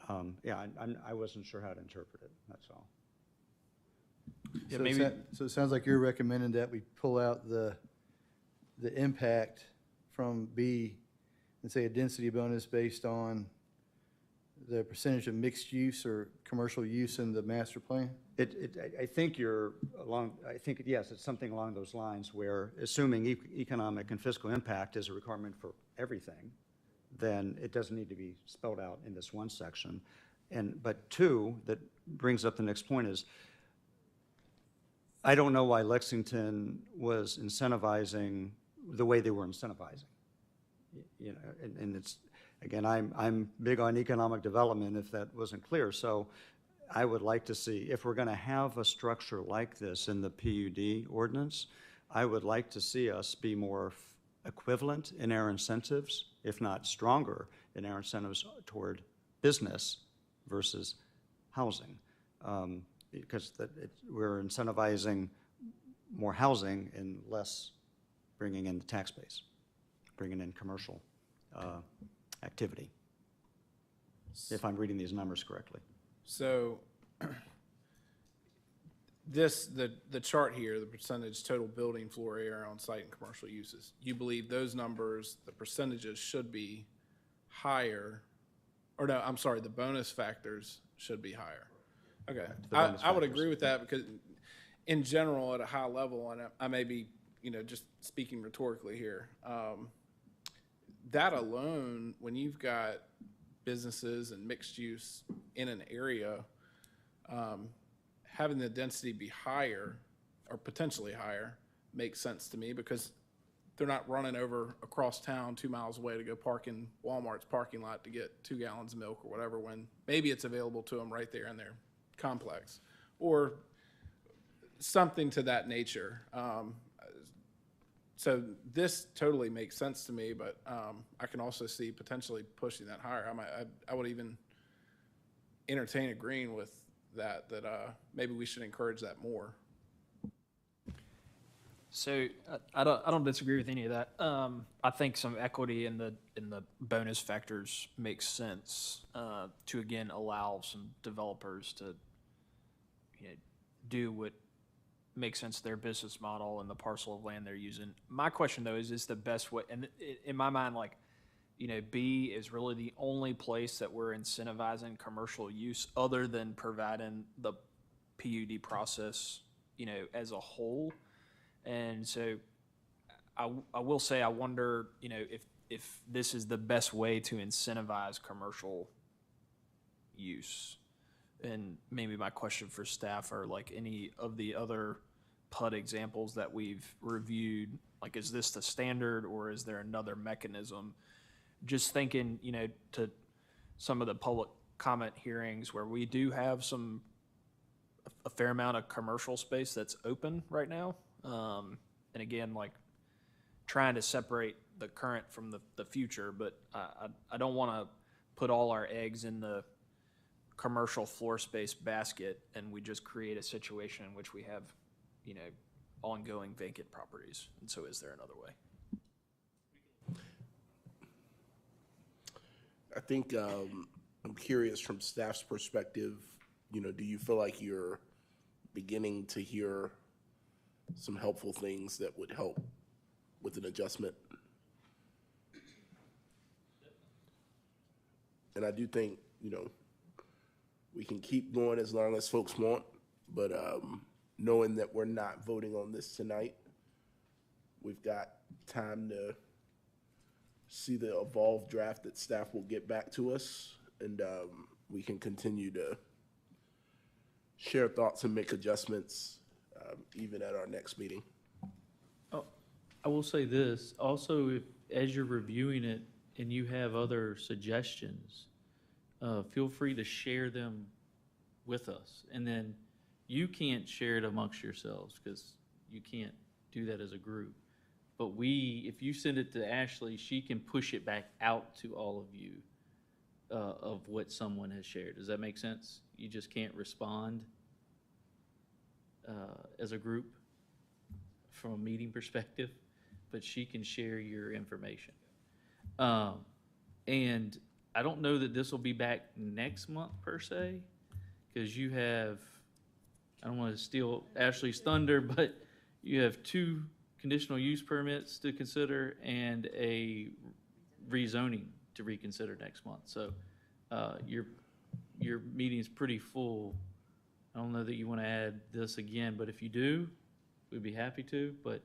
I wasn't sure how to interpret it, that's all. Yeah, So maybe- so it sounds like you're recommending that we pull out the impact from B and say a density bonus based on the percentage of mixed use or commercial use in the master plan? I think yes, it's something along those lines where assuming economic and fiscal impact is a requirement for everything, then it doesn't need to be spelled out in this one section. But two, that brings up the next point is, I don't know why Lexington was incentivizing the way they were incentivizing. And it's, again, I'm big on economic development, if that wasn't clear. So I would like to see, if we're going to have a structure like this in the PUD ordinance, I would like to see us be more equivalent in our incentives, if not stronger in our incentives toward business versus housing. Because we're incentivizing more housing and less bringing in the tax base, bringing in commercial activity, if I'm reading these numbers correctly. So the chart here, the percentage total building floor area on site and commercial uses, you believe those numbers, the percentages should be higher, or no, I'm sorry, the bonus factors should be higher. Okay, I would agree with that because in general, at a high level, and I may be, just speaking rhetorically here, that alone, when you've got businesses and mixed use in an area, having the density be higher or potentially higher makes sense to me because they're not running over across town 2 miles away to go park in Walmart's parking lot to get 2 gallons of milk or whatever, when maybe it's available to them right there in their complex or something to that nature. So this totally makes sense to me, but I can also see potentially pushing that higher. I would even entertain agreeing with that maybe we should encourage that more. So I don't disagree with any of that. I think some equity in the bonus factors makes sense to again allow some developers to do what makes sense to their business model and the parcel of land they're using. My question though is the best way? And in my mind, B is really the only place that we're incentivizing commercial use other than providing the PUD process, as a whole. And so I will say, I wonder, if this is the best way to incentivize commercial use. And maybe my question for staff are any of the other PUD examples that we've reviewed, is this the standard or is there another mechanism? Just thinking, to some of the public comment hearings where we do have a fair amount of commercial space that's open right now. And again, trying to separate the current from the future, but I don't want to put all our eggs in the commercial floor space basket and we just create a situation in which we have, ongoing vacant properties. And so is there another way? I think I'm curious from staff's perspective, do you feel like you're beginning to hear some helpful things that would help with an adjustment? And I do think, we can keep going as long as folks want, but knowing that we're not voting on this tonight, we've got time to see the evolved draft that staff will get back to us, and we can continue to share thoughts and make adjustments even at our next meeting. Oh, I will say this, also, as you're reviewing it and you have other suggestions, feel free to share them with us. And then you can't share it amongst yourselves because you can't do that as a group. But if you send it to Ashley, she can push it back out to all of you of what someone has shared. Does that make sense? You just can't respond as a group from a meeting perspective, but she can share your information. And I don't know that this will be back next month per se, because you have, I don't want to steal Ashley's thunder, but you have 2 conditional use permits to consider and a rezoning to reconsider next month. So your meeting's pretty full. I don't know that you want to add this again, but if you do, we'd be happy to, but.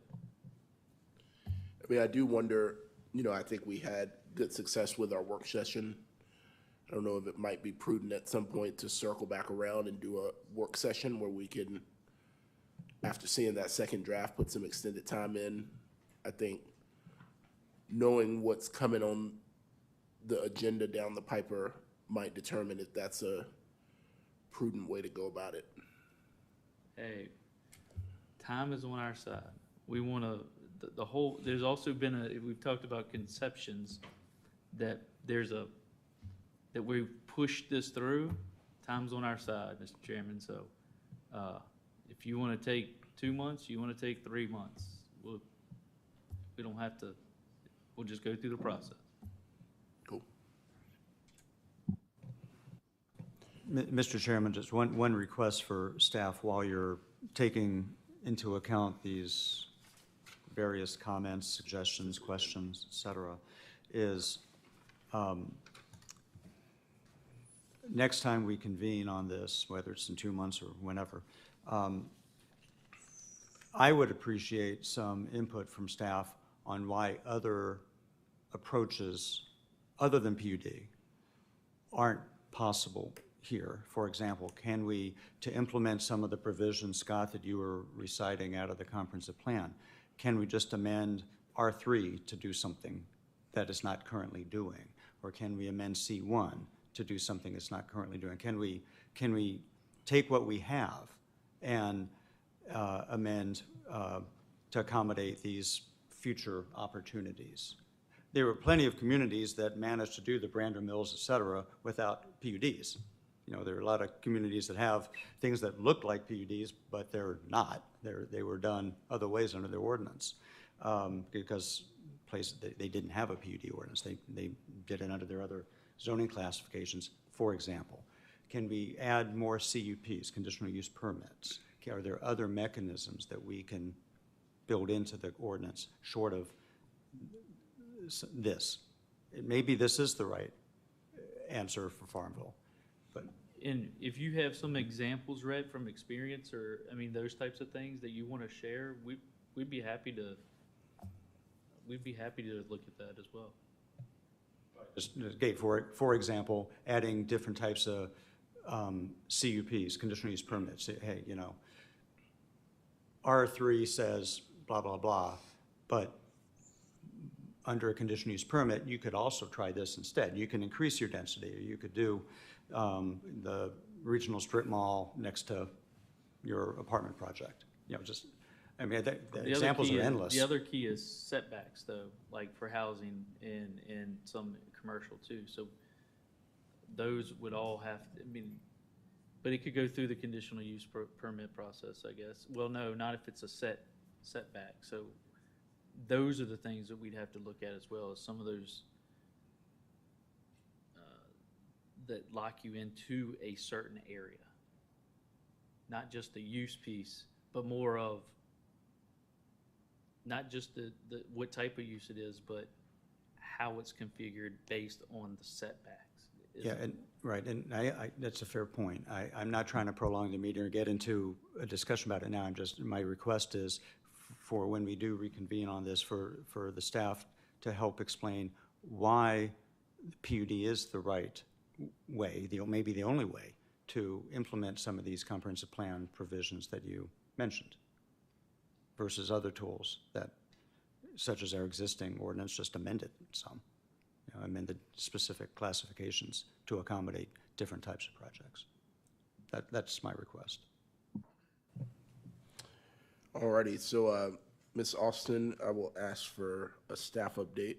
I mean, I do wonder, you know, I think we had good success with our work session. I don't know if it might be prudent at some point to circle back around and do a work session where we can, after seeing that second draft, put some extended time in. I think knowing what's coming on the agenda down the piper might determine if that's a prudent way to go about it. Hey, time is on our side. We want to, the whole, there's also been we've talked about conceptions that that we've pushed this through. Time's on our side, Mr. Chairman, so if you want to take 2 months, you want to take 3 months, we don't have to, we'll just go through the process. Cool. Mr. Chairman, just one request for staff while you're taking into account these various comments, suggestions, questions, et cetera, is next time we convene on this, whether it's in 2 months or whenever, I would appreciate some input from staff on why other approaches other than PUD aren't possible here. For example, can we, to implement some of the provisions, Scott, that you were reciting out of the comprehensive plan, can we just amend R3 to do something that it's not currently doing? Or can we amend C1 to do something it's not currently doing? Can we take what we have and amend to accommodate these future opportunities? There were plenty of communities that managed to do the Brander Mills, et cetera, without PUDs. You know, there are a lot of communities that have things that look like PUDs, but they're not. They were done other ways under their ordinance because they didn't have a PUD ordinance. They did it under their other zoning classifications, for example. Can we add more CUPs, conditional use permits? Are there other mechanisms that we can build into the ordinance short of this? Maybe this is the right answer for Farmville. And if you have some examples, Red, from experience or, I mean, those types of things that you want to share, we'd be happy to look at that as well. Just, for example, adding different types of CUPs, conditional use permits. Hey, you know, R3 says blah, blah, blah, but under a conditional use permit, you could also try this instead. You can increase your density, or you could do the regional strip mall next to your apartment project. You know, just, I mean, the examples are endless. The other key is setbacks, though, like for housing and some commercial too. So those would all have to, I mean, but it could go through the conditional use permit process, I guess. Well, no, not if it's a setback. So those are the things that we'd have to look at as well as some of those that lock you into a certain area. Not just the use piece, but more of not just the what type of use it is, but how it's configured based on the setbacks. Yeah, and right, and I that's a fair point. I'm not trying to prolong the meeting or get into a discussion about it now. My request is for when we do reconvene on this for the staff to help explain why PUD is the right way, maybe the only way to implement some of these comprehensive plan provisions that you mentioned versus other tools that, such as our existing ordinance, just amended some, you know, amended specific classifications to accommodate different types of projects. That's my request. Alrighty, so Ms. Austin, I will ask for a staff update.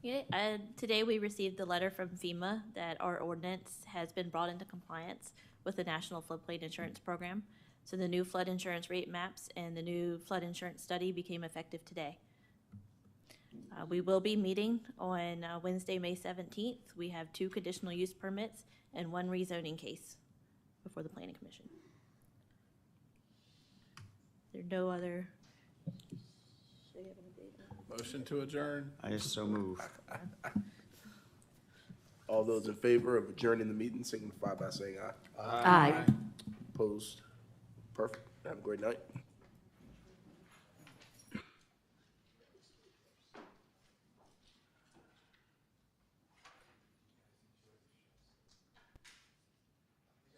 Yeah, today we received the letter from FEMA that our ordinance has been brought into compliance with the National Floodplain Insurance Program. So the new flood insurance rate maps and the new flood insurance study became effective today. We will be meeting on Wednesday, May 17th. We have 2 conditional use permits and 1 rezoning case before the Planning Commission. There are no other. Motion to adjourn. I so move. All those in favor of adjourning the meeting signify by saying aye. Aye. Opposed? Perfect. Have a great night.